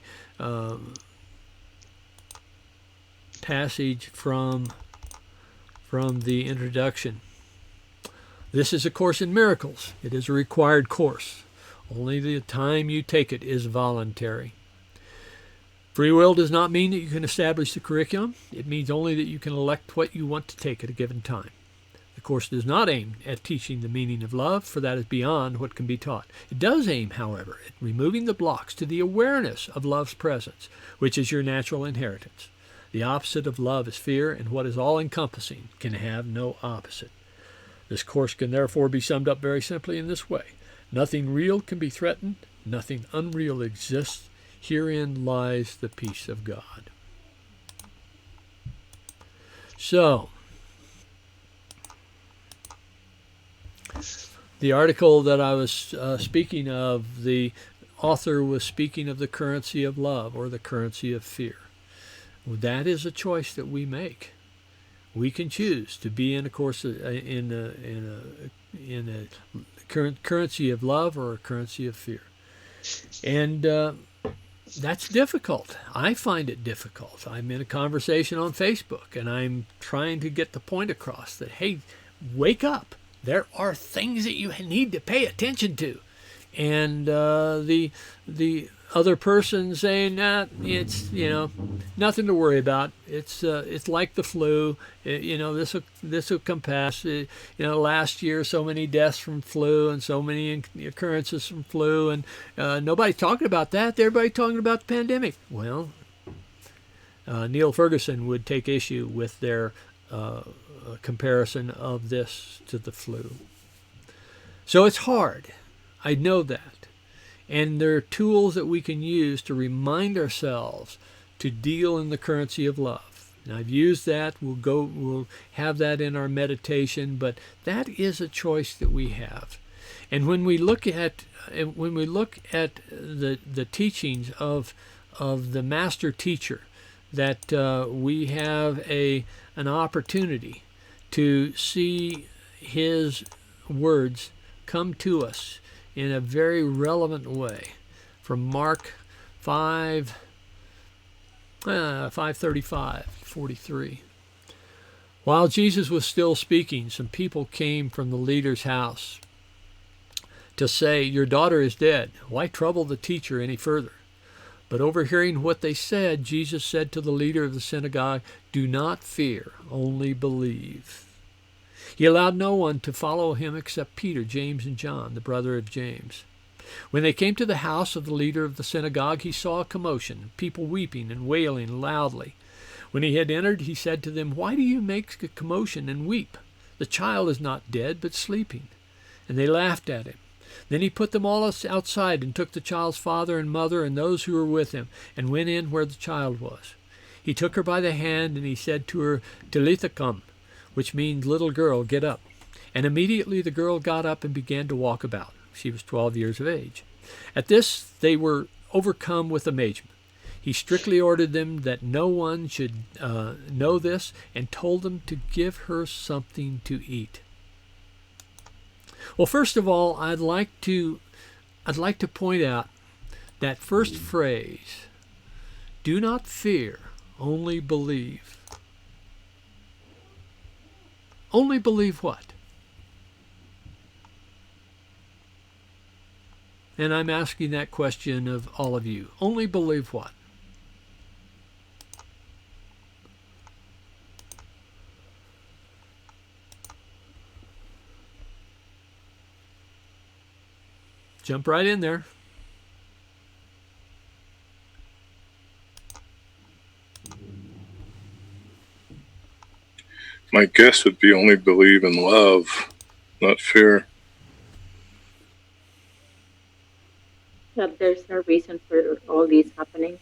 passage from the introduction. This is A Course in Miracles. It is a required course. Only the time you take it is voluntary. Free will does not mean that you can establish the curriculum. It means only that you can elect what you want to take at a given time. The course does not aim at teaching the meaning of love, for that is beyond what can be taught. It does aim, however, at removing the blocks to the awareness of love's presence, which is your natural inheritance. The opposite of love is fear, and what is all-encompassing can have no opposite. This course can therefore be summed up very simply in this way. Nothing real can be threatened. Nothing unreal exists. Herein lies the peace of God. So, the article that I was speaking of, the author was speaking of the currency of love or the currency of fear. That is a choice that we make. We can choose to be in a course in a currency of love or a currency of fear, and that's difficult. I find it difficult. I'm in a conversation on Facebook, and I'm trying to get the point across that, hey, wake up. There are things that you need to pay attention to, and the other person saying that it's nothing to worry about. It's like the flu. This will come past. Last year so many deaths from flu and so many occurrences from flu, and nobody's talking about that. Everybody's talking about the pandemic. Well, Neil Ferguson would take issue with their comparison of this to the flu. So it's hard. I know that. And there are tools that we can use to remind ourselves to deal in the currency of love. And I've used that. We'll have that in our meditation, but that is a choice that we have. And when we look at the teachings of the master teacher, that we have an opportunity to see his words come to us in a very relevant way. From Mark 5:35-43. While Jesus was still speaking, some people came from the leader's house to say, "Your daughter is dead. Why trouble the teacher any further?" But overhearing what they said, Jesus said to the leader of the synagogue, "Do not fear, only believe." He allowed no one to follow him except Peter, James, and John, the brother of James. When they came to the house of the leader of the synagogue, he saw a commotion, people weeping and wailing loudly. When he had entered, he said to them, "Why do you make a commotion and weep? The child is not dead, but sleeping." And they laughed at him. Then he put them all outside and took the child's father and mother and those who were with him, and went in where the child was. He took her by the hand, and he said to her, "Talitha cum," which means, "Little girl, get up." And immediately the girl got up and began to walk about. She was 12 years of age. At this they were overcome with amazement. He strictly ordered them that no one should know this, and told them to give her something to eat. Well, first of all, I'd like to point out that first phrase, "Do not fear, only believe." Only believe what? And I'm asking that question of all of you. Only believe what? Jump right in there. My guess would be only believe in love, not fear. That there's no reason for all these happening.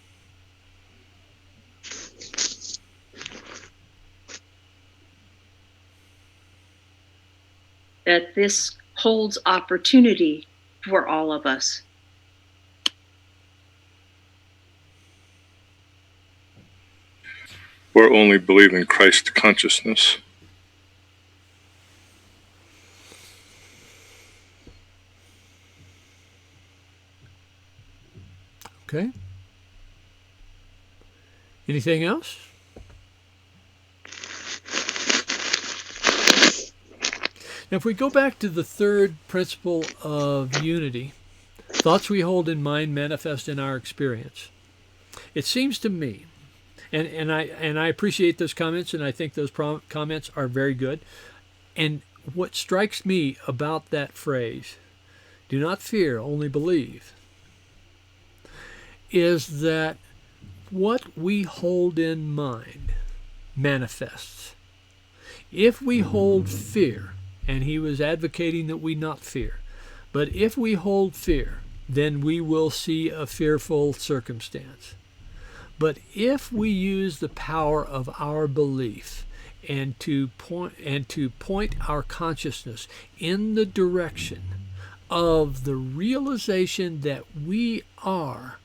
That this holds opportunity for all of us. Or only believe in Christ consciousness. Okay. Anything else? Now, if we go back to the third principle of unity, thoughts we hold in mind manifest in our experience. It seems to me, and I appreciate those comments, and I think those comments are very good. And what strikes me about that phrase, "Do not fear, only believe," is that what we hold in mind manifests. If we hold fear, and he was advocating that we not fear, but if we hold fear, then we will see a fearful circumstance. But if we use the power of our belief and to point our consciousness in the direction of the realization that we are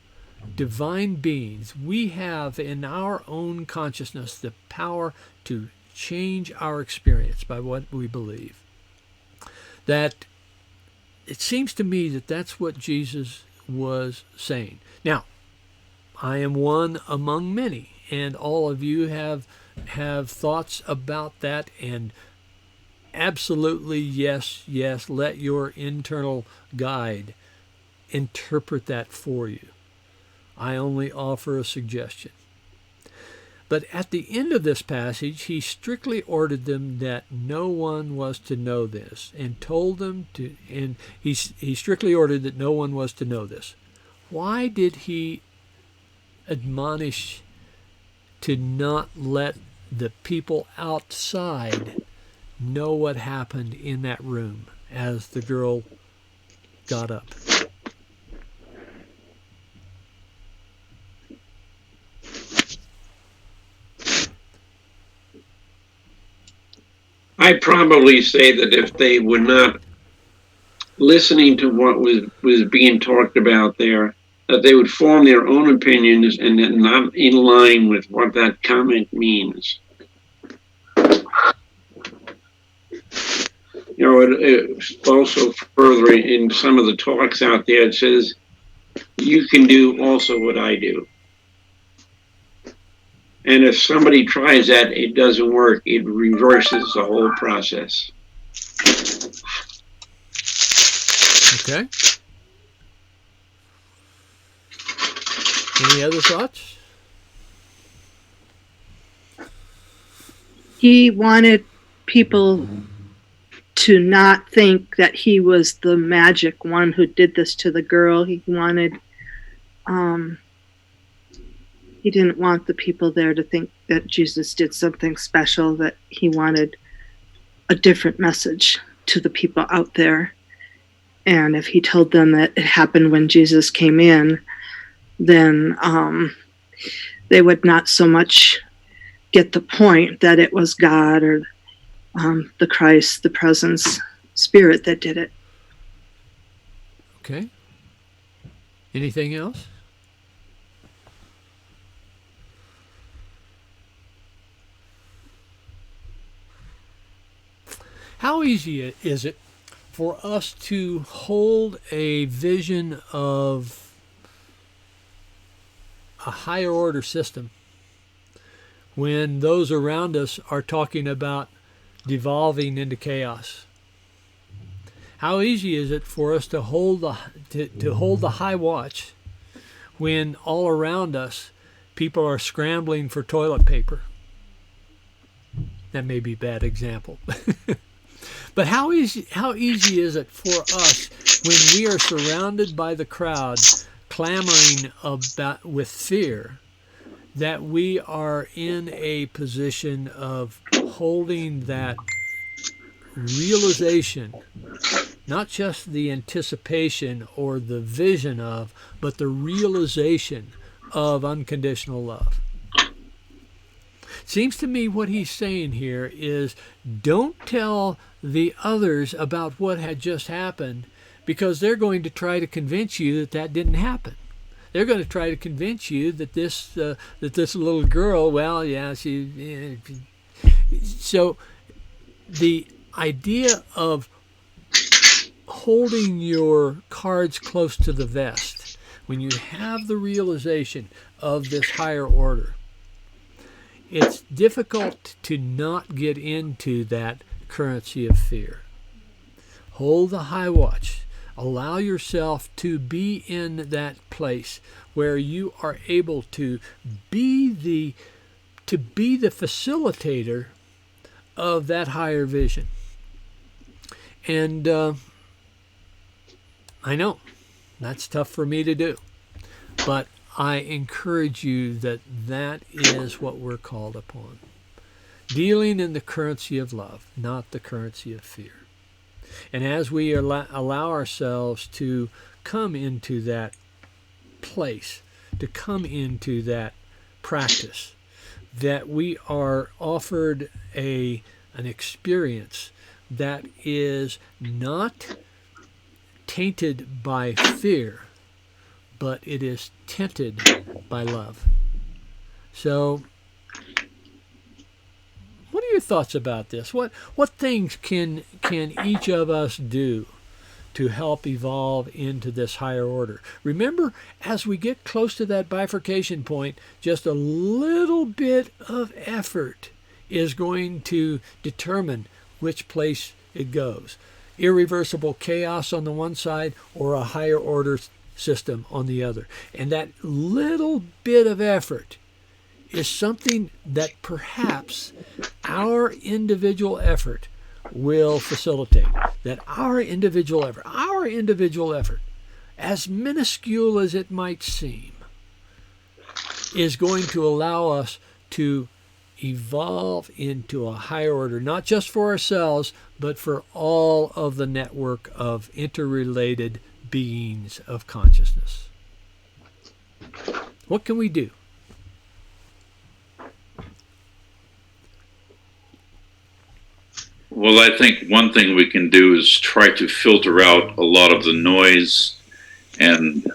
divine beings, we have in our own consciousness the power to change our experience by what we believe. That it seems to me that that's what Jesus was saying. Now, I am one among many, and all of you have thoughts about that, and absolutely yes, let your internal guide interpret that for you. I only offer a suggestion. But at the end of this passage, he strictly ordered them that no one was to know this, and told them to, and he strictly ordered that no one was to know this. Why did he admonish to not let the people outside know what happened in that room as the girl got up? I'd probably say that if they were not listening to what was being talked about there, that they would form their own opinions and then not in line with what that comment means. You know, it also further in some of the talks out there, it says, you can do also what I do. And if somebody tries that, it doesn't work. It reverses the whole process. Okay. Any other thoughts? He wanted people to not think that he was the magic one who did this to the girl. He wanted, he didn't want the people there to think that Jesus did something special, that he wanted a different message to the people out there. And if he told them that it happened when Jesus came in, then they would not so much get the point that it was God or the Christ, the presence, Spirit that did it. Okay. Anything else? How easy is it for us to hold a vision of a higher order system when those around us are talking about devolving into chaos? How easy is it for us to hold the high watch when all around us people are scrambling for toilet paper? That may be a bad example. But how easy is it for us when we are surrounded by the crowd clamoring with fear, that we are in a position of holding that realization, not just the anticipation or the vision of, but the realization of unconditional love. Seems to me what he's saying here is, don't tell the others about what had just happened, because they're going to try to convince you that that didn't happen. They're going to try to convince you that this little girl, well, yeah, she. So the idea of holding your cards close to the vest when you have the realization of this higher order, it's difficult to not get into that currency of fear. Hold the high watch. Allow yourself to be in that place where you are able to be the facilitator of that higher vision. And I know that's tough for me to do, but I encourage you that is what we're called upon. Dealing in the currency of love, not the currency of fear. And as we allow ourselves to come into that place, to come into that practice, that we are offered an experience that is not tainted by fear, but it is tinted by love. So, what are your thoughts about this? What things can each of us do to help evolve into this higher order? Remember, as we get close to that bifurcation point, just a little bit of effort is going to determine which place it goes. Irreversible chaos on the one side, or a higher order system on the other. And that little bit of effort is something that perhaps our individual effort will facilitate. That our individual effort, as minuscule as it might seem, is going to allow us to evolve into a higher order, not just for ourselves, but for all of the network of interrelated beings of consciousness. What can we do? Well, I think one thing we can do is try to filter out a lot of the noise, and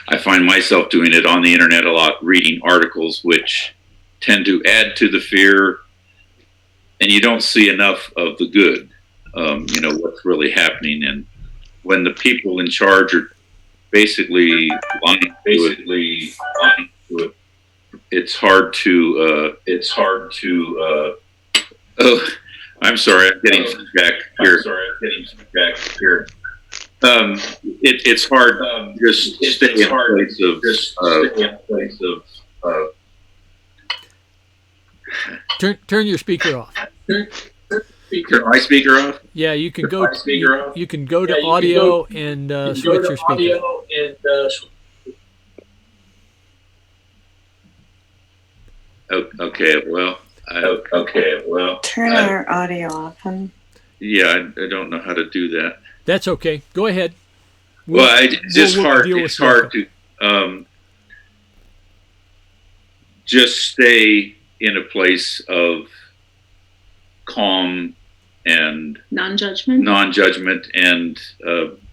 I find myself doing it on the internet a lot, reading articles which tend to add to the fear, and you don't see enough of the good, what's really happening. And when the people in charge are basically lying to it, it's hard to oh, I'm sorry, I'm getting feedback here. It's hard just stay in place of Turn your speaker off. Turn my speaker off? Yeah, you can go. You can go to audio and switch your speaker. Okay. Well. Turn our audio off. Yeah, I don't know how to do that. That's okay. Go ahead. It's hard to just stay in a place of calm and non-judgment and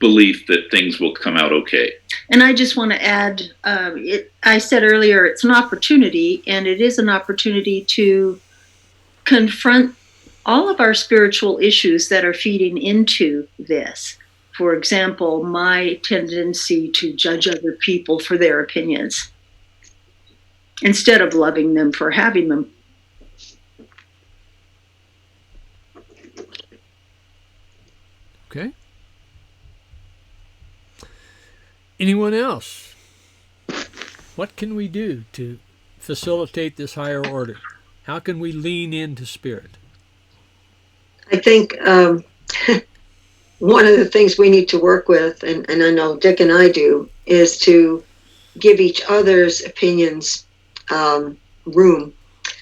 belief that things will come out okay. And I just want to add, I said earlier, it's an opportunity, and it is an opportunity to confront all of our spiritual issues that are feeding into this. For example, my tendency to judge other people for their opinions instead of loving them for having them. Okay. Anyone else? What can we do to facilitate this higher order? How can we lean into spirit? I think one of the things we need to work with, and I know Dick and I do, is to give each other's opinions room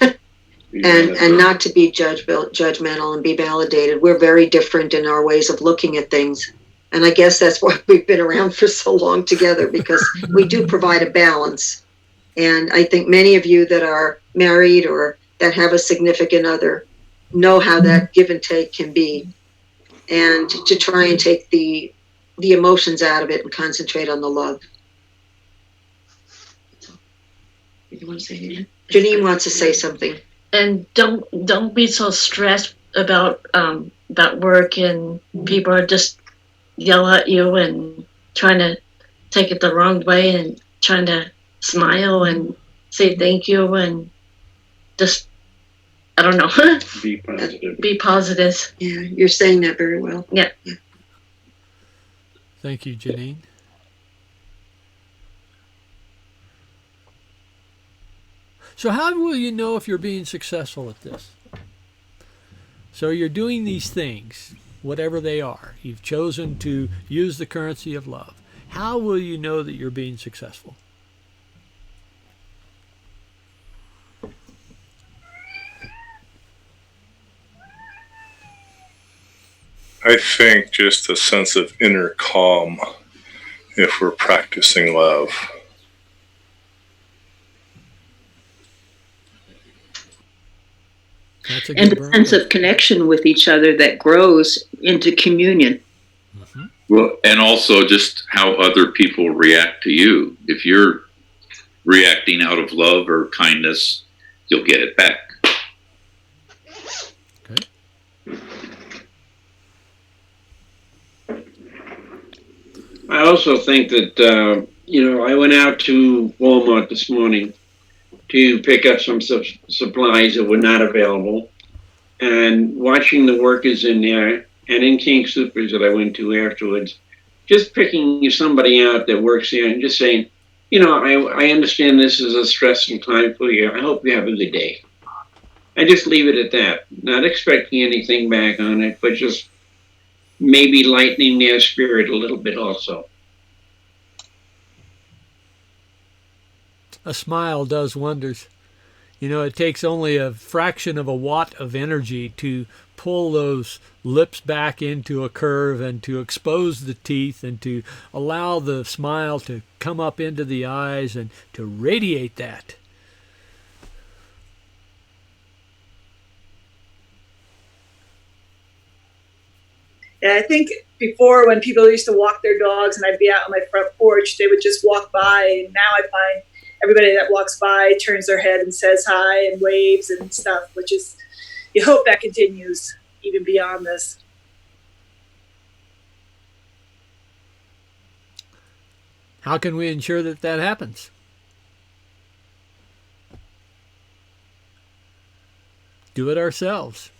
and not to be judgmental and be validated. We're very different in our ways of looking at things. And I guess that's why we've been around for so long together, because we do provide a balance. And I think many of you that are married or that have a significant other know how that give and take can be. And to try and take the emotions out of it and concentrate on the love. You want to say anything? Janine wants to say something. And don't be so stressed about work, and people are just yell at you and trying to take it the wrong way, and trying to smile and say thank you and just, I don't know. Be positive. Be positive. Yeah, you're saying that very well. Yeah. Thank you, Janine. So how will you know if you're being successful at this? So you're doing these things, whatever they are. You've chosen to use the currency of love. How will you know that you're being successful? I think just a sense of inner calm if we're practicing love. And a sense of connection with each other that grows into communion. Mm-hmm. Well, and also just how other people react to you. If you're reacting out of love or kindness, you'll get it back. Okay. I also think that, I went out to Walmart this morning to pick up some supplies that were not available, and watching the workers in there, and in King Supers that I went to afterwards, just picking somebody out that works there and just saying, I understand this is a stressful time for you. I hope you have a good day. I just leave it at that, not expecting anything back on it, but just maybe lightening their spirit a little bit also. A smile does wonders. It takes only a fraction of a watt of energy to pull those lips back into a curve and to expose the teeth and to allow the smile to come up into the eyes and to radiate that. And I think before, when people used to walk their dogs and I'd be out on my front porch, they would just walk by. And now I find everybody that walks by turns their head and says hi and waves and stuff, which is, you hope that continues even beyond this. How can we ensure that that happens? Do it ourselves.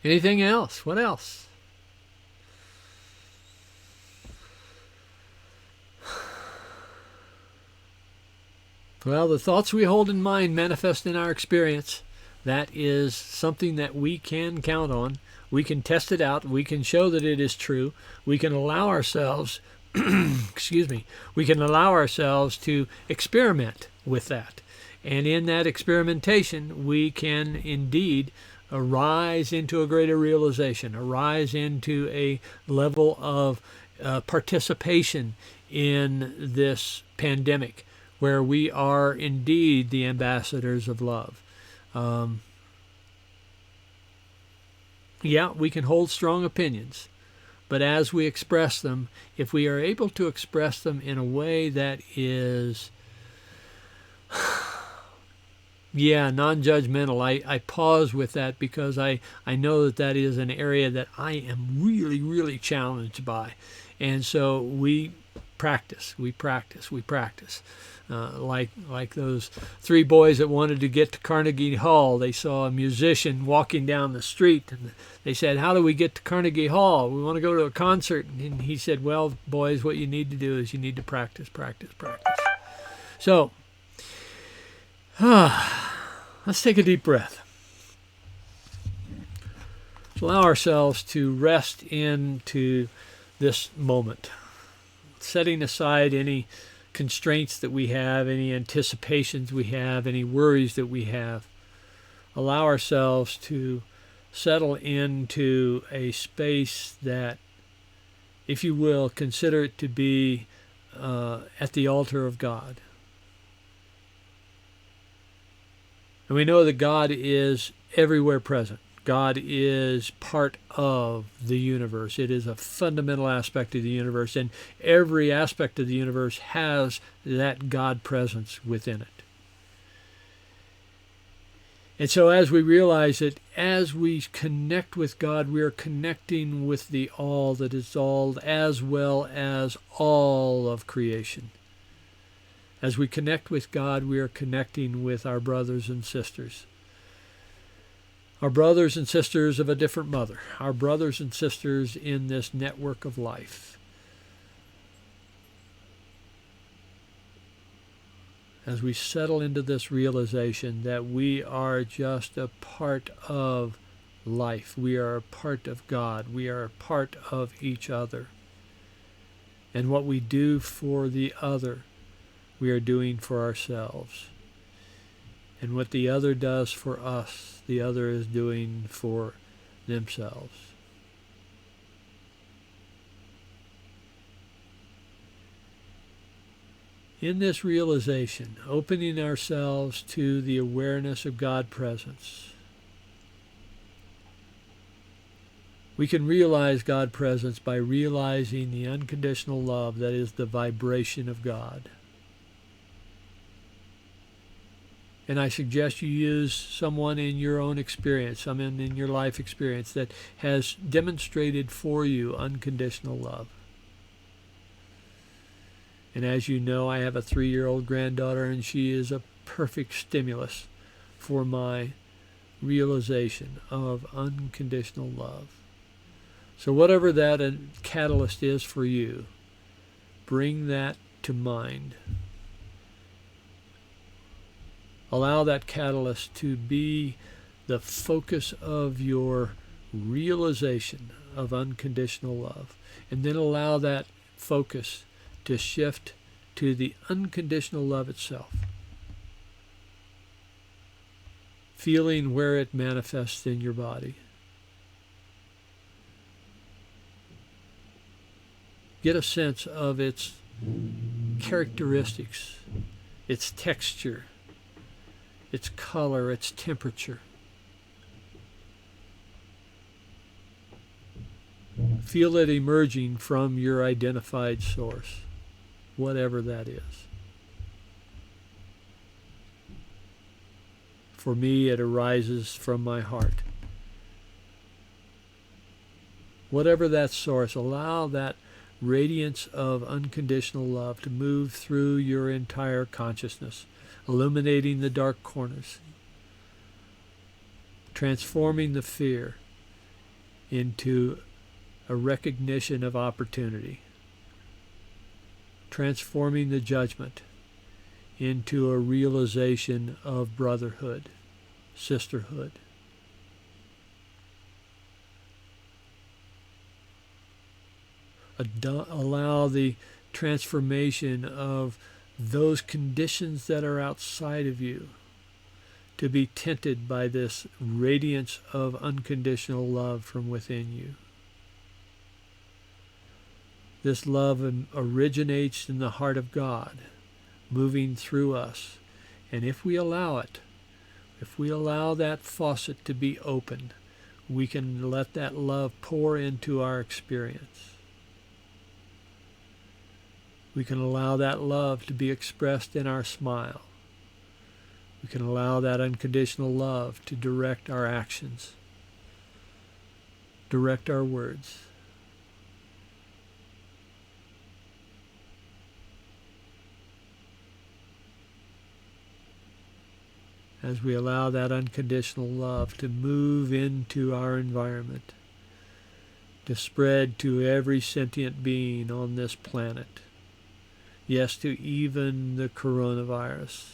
Anything else? What else? Well, the thoughts we hold in mind manifest in our experience. That is something that we can count on. We can test it out. We can show that it is true. We can allow ourselves, we can allow ourselves to experiment with that. And in that experimentation, we can indeed arise into a greater realization, arise into a level of participation in this pandemic, where we are indeed the ambassadors of love. We can hold strong opinions, but as we express them, if we are able to express them in a way that is non-judgmental, I pause with that because I know that is an area that I am really, really challenged by. And so we practice. Like those three boys that wanted to get to Carnegie Hall. They saw a musician walking down the street, and they said, "How do we get to Carnegie Hall? We want to go to a concert." And he said, "Well, boys, what you need to do is you need to practice. So, let's take a deep breath. Let's allow ourselves to rest into this moment, setting aside any constraints that we have, any anticipations we have, any worries that we have. Allow ourselves to settle into a space that, if you will, consider it to be at the altar of God. And we know that God is everywhere present. God is part of the universe. It is a fundamental aspect of the universe, and every aspect of the universe has that God presence within it. And so as we realize that as we connect with God, we are connecting with the all that is all, as well as all of creation. As we connect with God, we are connecting with our brothers and sisters. Our brothers and sisters of a different mother. Our brothers and sisters in this network of life. As we settle into this realization that we are just a part of life. We are a part of God. We are a part of each other. And what we do for the other, we are doing for ourselves. And what the other does for us, the other is doing for themselves. In this realization, opening ourselves to the awareness of God's presence, we can realize God's presence by realizing the unconditional love that is the vibration of God. And I suggest you use someone in your own experience, someone in your life experience that has demonstrated for you unconditional love. And as you know, I have a 3-year-old granddaughter, and she is a perfect stimulus for my realization of unconditional love. So whatever that catalyst is for you, bring that to mind. Allow that catalyst to be the focus of your realization of unconditional love. And then allow that focus to shift to the unconditional love itself. Feeling where it manifests in your body. Get a sense of its characteristics, its texture, its color, its temperature. Feel it emerging from your identified source, whatever that is. For me, it arises from my heart. Whatever that source, allow that radiance of unconditional love to move through your entire consciousness, illuminating the dark corners, transforming the fear into a recognition of opportunity, transforming the judgment into a realization of brotherhood, sisterhood. Allow the transformation of those conditions that are outside of you to be tinted by this radiance of unconditional love from within you. This love originates in the heart of God, moving through us. And if we allow it, if we allow that faucet to be open, we can let that love pour into our experience. We can allow that love to be expressed in our smile. We can allow that unconditional love to direct our actions, direct our words. as we allow that unconditional love to move into our environment, to spread to every sentient being on this planet. Yes, to even the coronavirus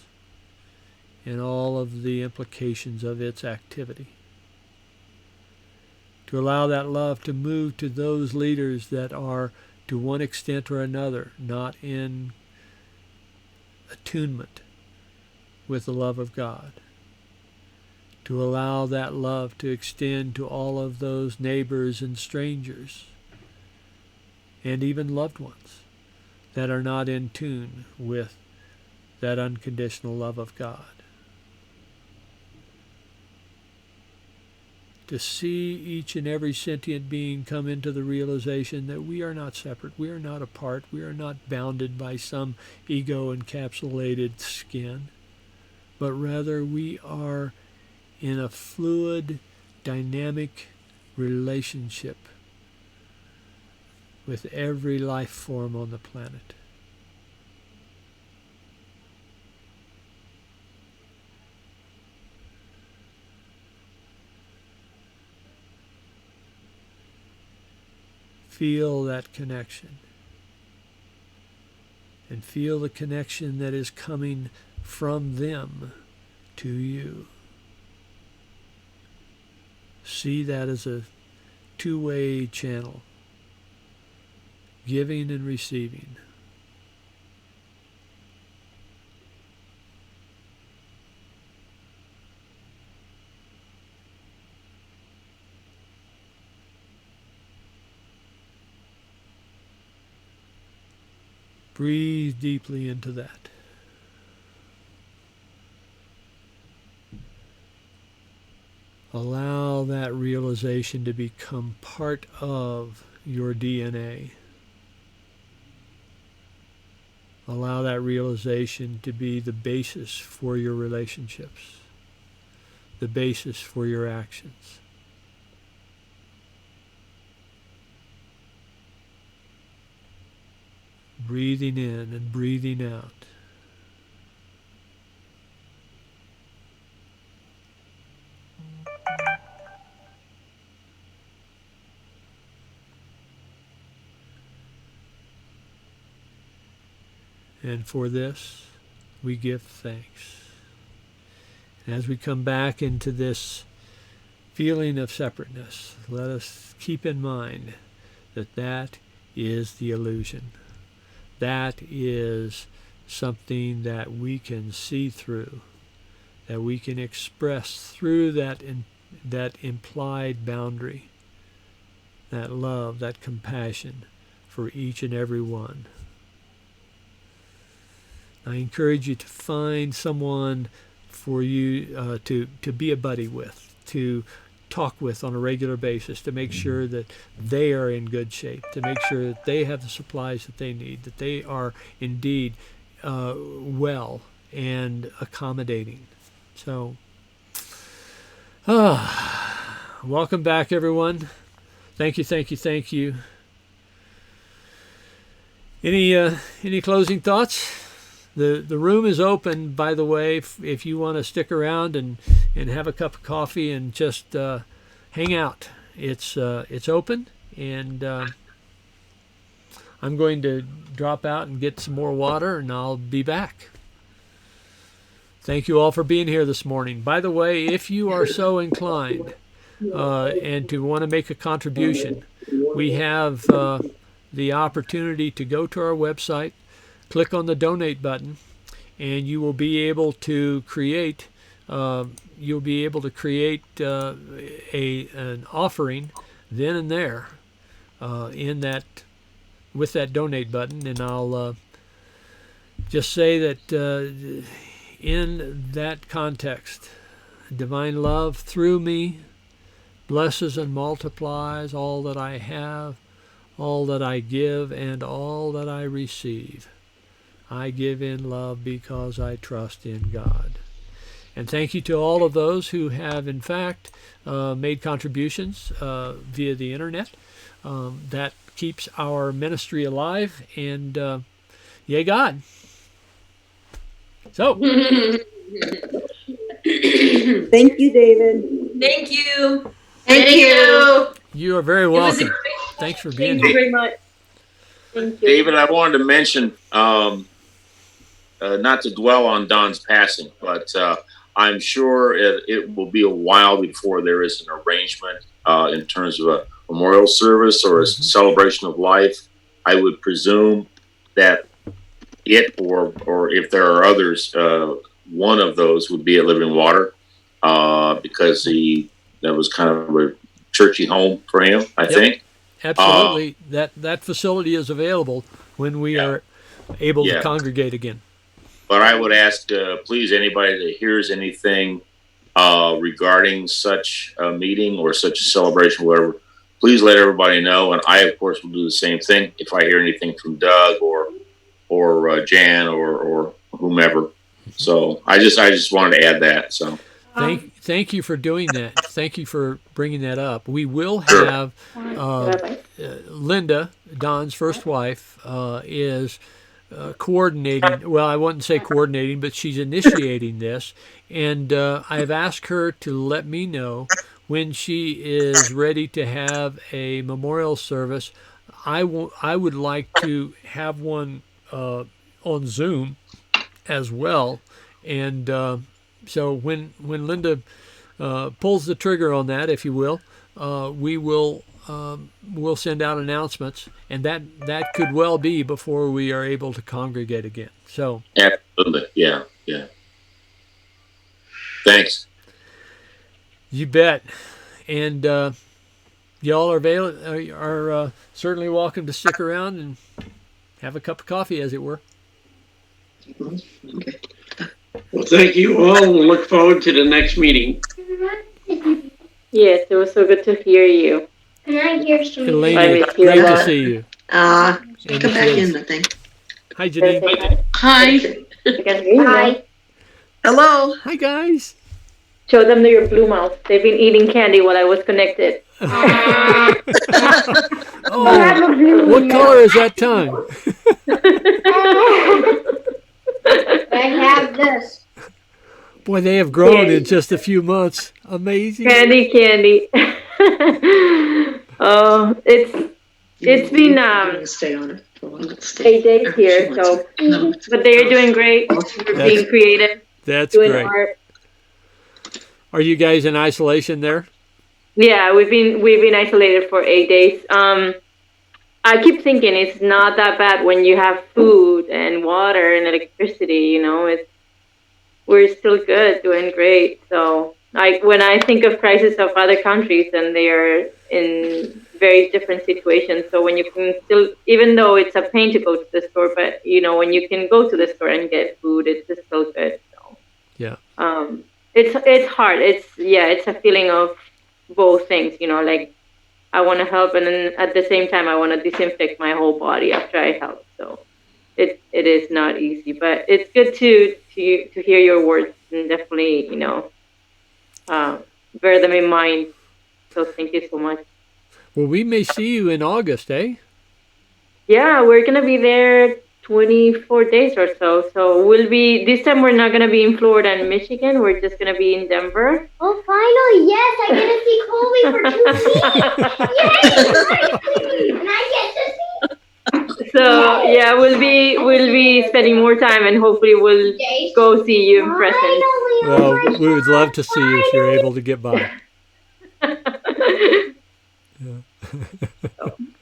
and all of the implications of its activity. To allow that love to move to those leaders that are, to one extent or another, not in attunement with the love of God. To allow that love to extend to all of those neighbors and strangers and even loved ones that are not in tune with that unconditional love of God. To see each and every sentient being come into the realization that we are not separate, we are not apart, we are not bounded by some ego-encapsulated skin, but rather we are in a fluid, dynamic relationship with every life form on the planet. Feel that connection. And feel the connection that is coming from them to you. See that as a two-way channel, giving and receiving. Breathe deeply into that. Allow that realization to become part of your DNA. Allow that realization to be the basis for your relationships, the basis for your actions. Breathing in and breathing out. And for this, we give thanks. As we come back into this feeling of separateness, let us keep in mind that that is the illusion. That is something that we can see through, that we can express through that implied boundary, that love, that compassion for each and every one. I encourage you to find someone for you to be a buddy with, to talk with on a regular basis, to make sure that they are in good shape, to make sure that they have the supplies that they need, that they are indeed well and accommodating. So, welcome back, everyone. Thank you, thank you, thank you. Any closing thoughts? The room is open, by the way, if you want to stick around and have a cup of coffee and just hang out. It's open, and I'm going to drop out and get some more water, and I'll be back. Thank you all for being here this morning. By the way, if you are so inclined and to want to make a contribution, we have the opportunity to go to our website, click on the donate button, and you will be able to create an offering then and there with that donate button. And I'll just say that in that context, divine love through me blesses and multiplies all that I have, all that I give, and all that I receive. I give in love because I trust in God. And thank you to all of those who have, in fact, made contributions via the internet. That keeps our ministry alive, and yay God. So, Thank you, David. Thank you. Thank you. You are very welcome. Thanks for being Thank you here. very much. Thank you. David, I wanted to mention, not to dwell on Don's passing, but I'm sure it will be a while before there is an arrangement in terms of a memorial service or a celebration of life. I would presume that it, or if there are others, one of those would be at Living Water, because that was kind of a churchy home for him, I think. Absolutely. That facility is available when we are able to congregate again. But I would ask, please, anybody that hears anything regarding such a meeting or such a celebration, whatever, please let everybody know. And I, of course, will do the same thing if I hear anything from Doug or Jan or whomever. So I just wanted to add that. So thank you for doing that. Thank you for bringing that up. We will have Linda, Don's first wife, is coordinating. Well, I wouldn't say coordinating, but she's initiating this, and I have asked her to let me know when she is ready to have a memorial service. I would like to have one on Zoom as well, and so when Linda pulls the trigger on that, if you will, we'll send out announcements, and that could well be before we are able to congregate again. So absolutely, yeah. Thanks. You bet. And y'all are certainly welcome to stick around and have a cup of coffee, as it were. Well, thank you all, and look forward to the next meeting. Yes, it was so good to hear you. Can I hear some? Elaine, great to see you. Come back in, I think. Hi, Janine. Hi. Hi. Hello. Hi, guys. Show them your blue mouth. They've been eating candy while I was connected. Oh, what color is that tongue? I have this. Boy, they have grown in just a few months. Amazing. Candy. Oh, it's been Stay on it. 8 days here, so but they're doing great. They're being creative. That's doing great. Art. Are you guys in isolation there? Yeah, we've been isolated for 8 days. I keep thinking it's not that bad when you have food and water and electricity. You know, we're still good, doing great. So, when I think of crises of other countries, and they are in very different situations. So when you can still, even though it's a pain to go to the store, but you know, when you can go to the store and get food, it's just so good. So, yeah. It's hard. It's a feeling of both things. You know, like I want to help, and then at the same time, I want to disinfect my whole body after I help. So it is not easy, but it's good to hear your words, and definitely, you know, bear them in mind. So thank you so much. Well, we may see you in August, eh? Yeah, we're gonna be there 24 days or so. So this time we're not gonna be in Florida and Michigan. We're just gonna be in Denver. Oh, finally, yes, I get to see Colby for 2 weeks. Yay! And I get to see. So yeah, we'll be spending more time, and hopefully we'll go see you in person. Well, we would love to see you if you're able to get by.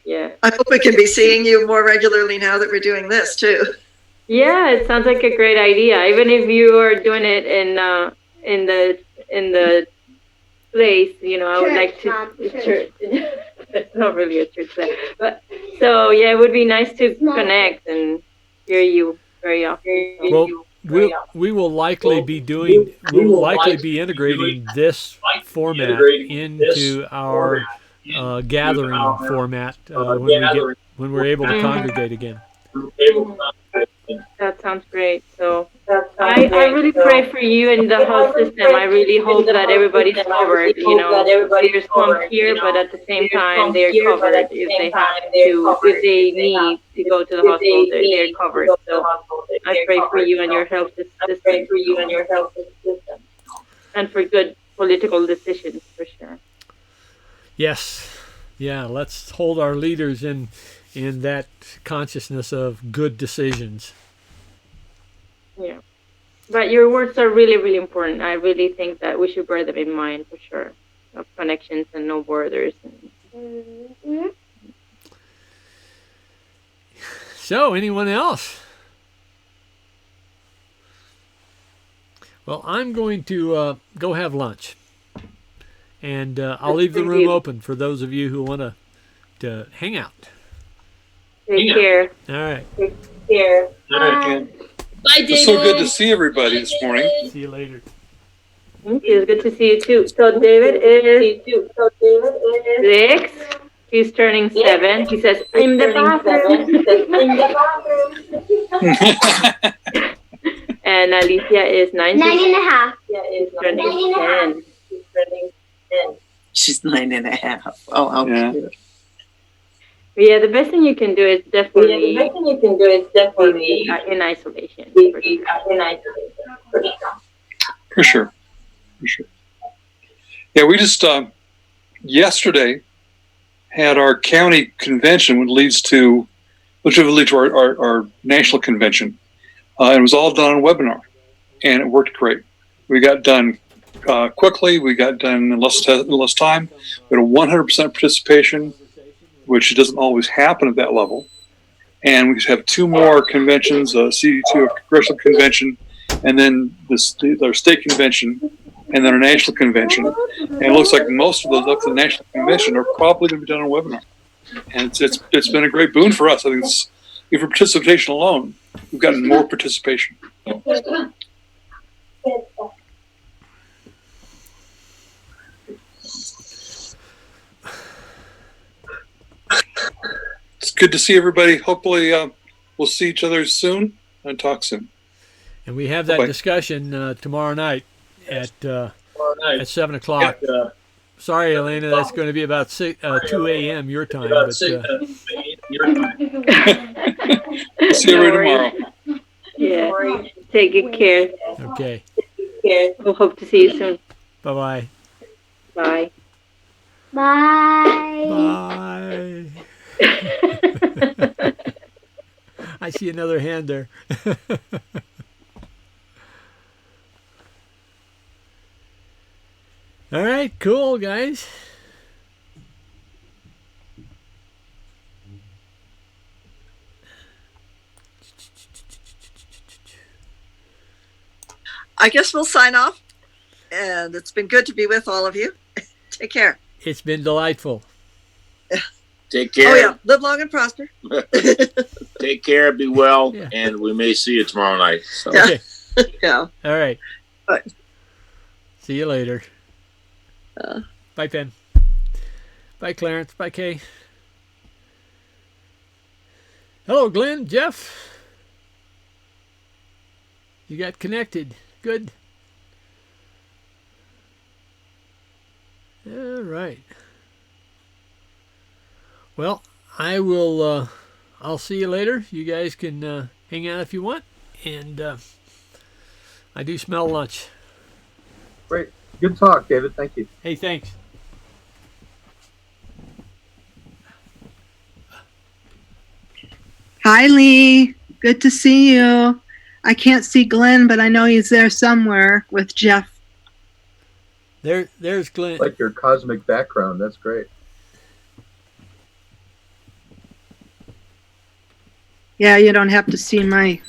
Yeah. I hope we can be seeing you more regularly now that we're doing this too. Yeah, it sounds like a great idea. Even if you are doing it in the place, you know, I would like to church. It's not really a church there, but so yeah, it would be nice to connect and hear you very often. Well, we will likely be integrating this format into our gathering format when we're able to congregate again. That sounds great. So I really pray for you and the whole system. I really hope that everybody's covered. You know, there's some here, but at the same time, they're covered if they have to, if they need to go to the hospital, they're covered. So I pray for you and your health system. and for good political decisions, for sure. Yes. Yeah, let's hold our leaders in that consciousness of good decisions. Yeah. But your words are really, really important. I really think that we should bear them in mind, for sure. Of connections and no borders. So, anyone else? Well, I'm going to go have lunch. And I'll leave the room open for those of you who want to hang out. Take care. All right. Take care. Bye, David. It's so good to see everybody this morning. See you later. It's good to see you too. So David is 6. He's turning 7. He says, "In the bathroom." And Alicia is 9. 9.5. She's turning 10. She's 9.5. Oh, how cute. Yeah, the best thing you can do is definitely in isolation. For sure. Yeah, we just yesterday had our county convention, which will lead to our national convention. It was all done on webinar, and it worked great. We got done quickly. We got done in less time. We had a 100% participation, which doesn't always happen at that level. And we have 2 more conventions, CD2, a congressional convention, and then our state convention, and then our national convention. And it looks like most of those up to the national convention are probably going to be done on webinar. And it's been a great boon for us. I think for participation alone, we've gotten more participation. It's good to see everybody. Hopefully, we'll see each other soon and talk soon. And we have that discussion tomorrow night at 7 o'clock. Sorry, Elena, that's going to be about 2 a.m. your time. But, see you tomorrow. Yeah. Take good care. Okay. We'll hope to see you soon. Bye-bye. Bye. Bye. I see another hand there. All right, cool, guys. I guess we'll sign off. And it's been good to be with all of you. Take care. It's been delightful. Take care. Oh, yeah. Live long and prosper. Take care. Be well. Yeah. And we may see you tomorrow night. So. Okay. Yeah. All right. Bye. See you later. Bye, Pen. Bye, Clarence. Bye, Kay. Hello, Glenn. Jeff. You got connected. Good. All right. Well, I'll see you later. You guys can hang out if you want. And I do smell lunch. Great. Good talk, David. Thank you. Hey, thanks. Hi, Lee. Good to see you. I can't see Glenn, but I know he's there somewhere with Jeff. There's Glenn. Like your cosmic background. That's great. Yeah, you don't have to see my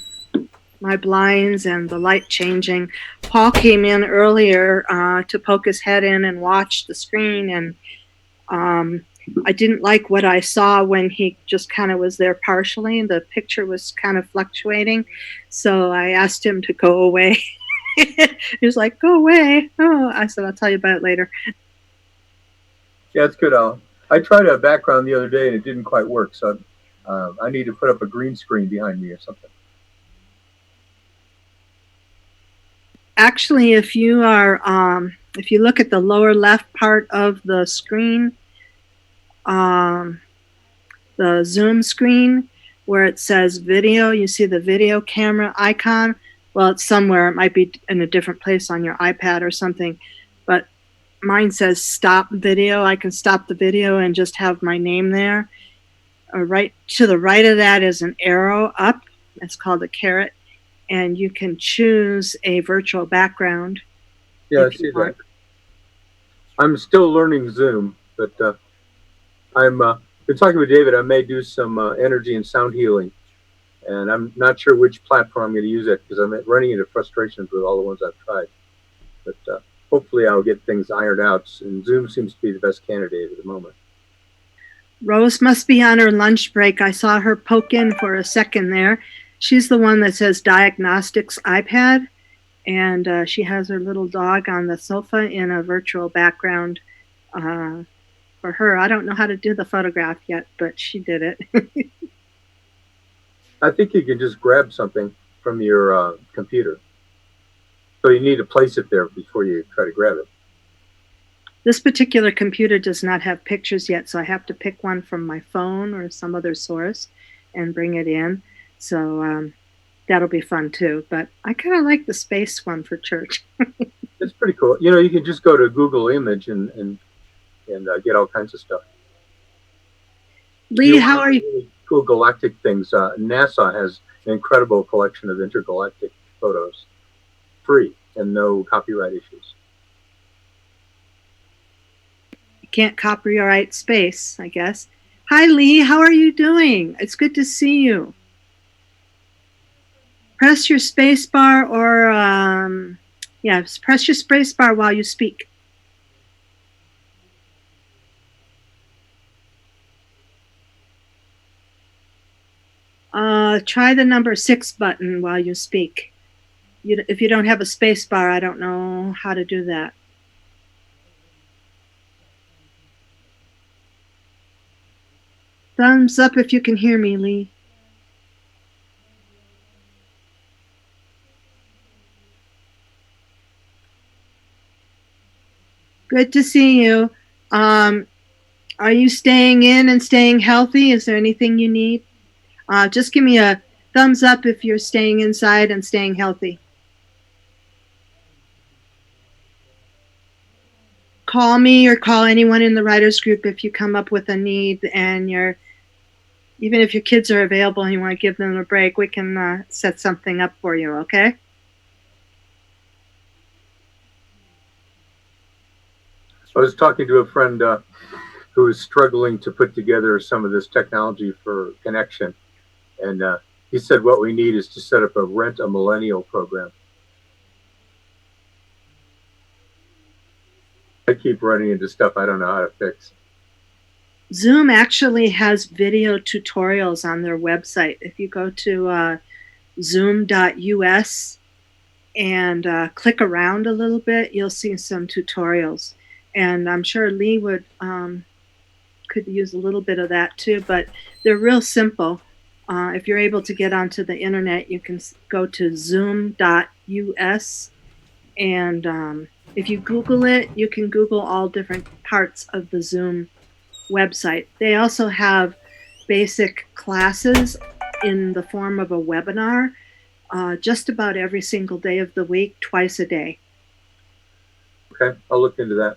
blinds and the light changing. Paul came in earlier to poke his head in and watch the screen, and I didn't like what I saw when he just kind of was there partially. The picture was kind of fluctuating, so I asked him to go away. He was like, "Go away." Oh, I said, "I'll tell you about it later." Yeah, it's good. I tried a background the other day and it didn't quite work, so I need to put up a green screen behind me or something. Actually, if you look at the lower left part of the screen, the Zoom screen, where it says video, you see the video camera icon. well, it's somewhere. It might be in a different place on your iPad or something, but mine says stop video. I can stop the video and just have my name there. Right to the right of that is an arrow up. It's called a caret, and you can choose a virtual background. Yeah, I see that. I'm still learning Zoom, but I'm been talking with David. I may do some energy and sound healing, and I'm not sure which platform I'm going to use it because I'm running into frustrations with all the ones I've tried. But hopefully, I'll get things ironed out. And Zoom seems to be the best candidate at the moment. Rose must be on her lunch break. I saw her poke in for a second there. She's the one that says Diagnostics iPad, and she has her little dog on the sofa in a virtual background for her. I don't know how to do the photograph yet, but she did it. I think you can just grab something from your computer. So you need to place it there before you try to grab it. This particular computer does not have pictures yet, so I have to pick one from my phone or some other source and bring it in. So that'll be fun too. But I kind of like the space one for church. It's pretty cool. You know, you can just go to Google Image and get all kinds of stuff. Lee, how are you? Really cool galactic things. NASA has an incredible collection of intergalactic photos, free and no copyright issues. Can't copyright space, I guess. Hi, Lee. How are you doing? It's good to see you. Press your space bar or, press your space bar while you speak. Try the number 6 button while you speak. If you don't have a space bar, I don't know how to do that. Thumbs up if you can hear me, Lee. Good to see you. Are you staying in and staying healthy? Is there anything you need? Just give me a thumbs up if you're staying inside and staying healthy. Call me or call anyone in the writers group if you come up with a need and even if your kids are available and you want to give them a break, we can set something up for you, okay? I was talking to a friend who is struggling to put together some of this technology for connection. And he said what we need is to set up a Rent a Millennial program. I keep running into stuff I don't know how to fix. Zoom actually has video tutorials on their website. If you go to zoom.us and click around a little bit, you'll see some tutorials. And I'm sure Lee could use a little bit of that too, but they're real simple. If you're able to get onto the internet, you can go to zoom.us, and if you Google it, you can Google all different parts of the Zoom website. They also have basic classes in the form of a webinar just about every single day of the week, twice a day. Okay, I'll look into that.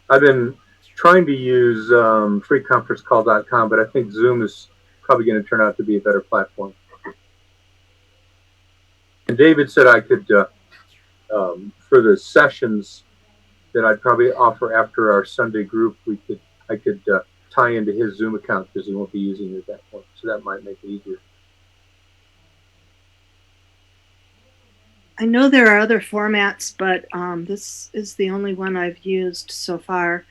I've been trying to use freeconferencecall.com, but I think Zoom is probably going to turn out to be a better platform. And David said I could, for the sessions that I'd probably offer after our Sunday group, I could tie into his Zoom account because he won't be using it at that point. So that might make it easier. I know there are other formats, but this is the only one I've used so far.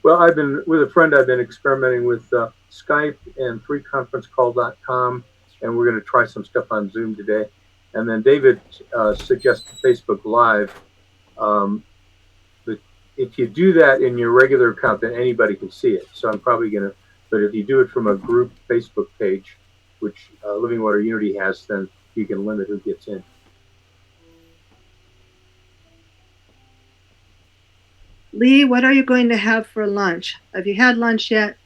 Well, I've been with a friend. I've been experimenting with Skype and freeconferencecall.com, and we're going to try some stuff on Zoom today. And then David suggested Facebook Live. But if you do that in your regular account, then anybody can see it. So I'm probably going to. But if you do it from a group Facebook page, which Living Water Unity has, then you can limit who gets in. Lee, what are you going to have for lunch? Have you had lunch yet?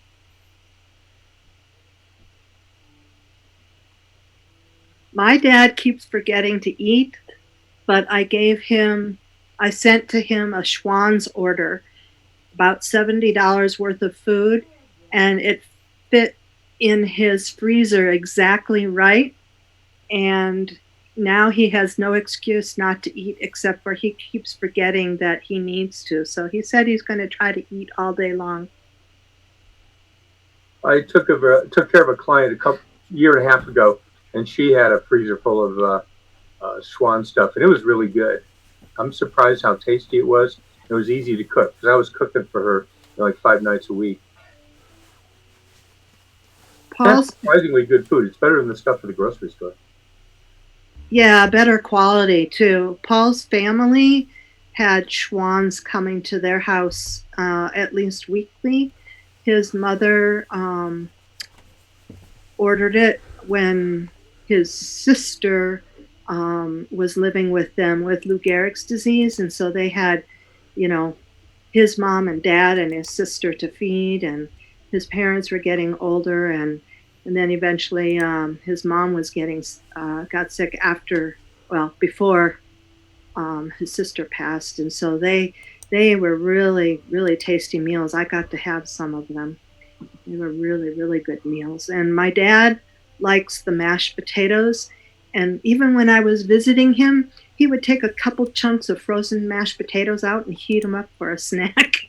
My dad keeps forgetting to eat, but I sent to him a Schwann's order, about $70 worth of food, and it fit in his freezer exactly right. And now he has no excuse not to eat, except for he keeps forgetting that he needs to. So he said he's going to try to eat all day long. I took care of a client year and a half ago, and she had a freezer full of Schwann stuff, and it was really good. I'm surprised how tasty it was. It was easy to cook because I was cooking for her like 5 nights a week. That's surprisingly good food. It's better than the stuff at the grocery store. Yeah, better quality too. Paul's family had Schwann's coming to their house at least weekly. His mother ordered it when his sister was living with them with Lou Gehrig's disease, and so they had, his mom and dad and his sister to feed, and his parents were getting older, and then eventually his mom was got sick before his sister passed, and so they were really, really tasty meals. I got to have some of them. They were really, really good meals. And my dad likes the mashed potatoes. And even when I was visiting him, he would take a couple chunks of frozen mashed potatoes out and heat them up for a snack.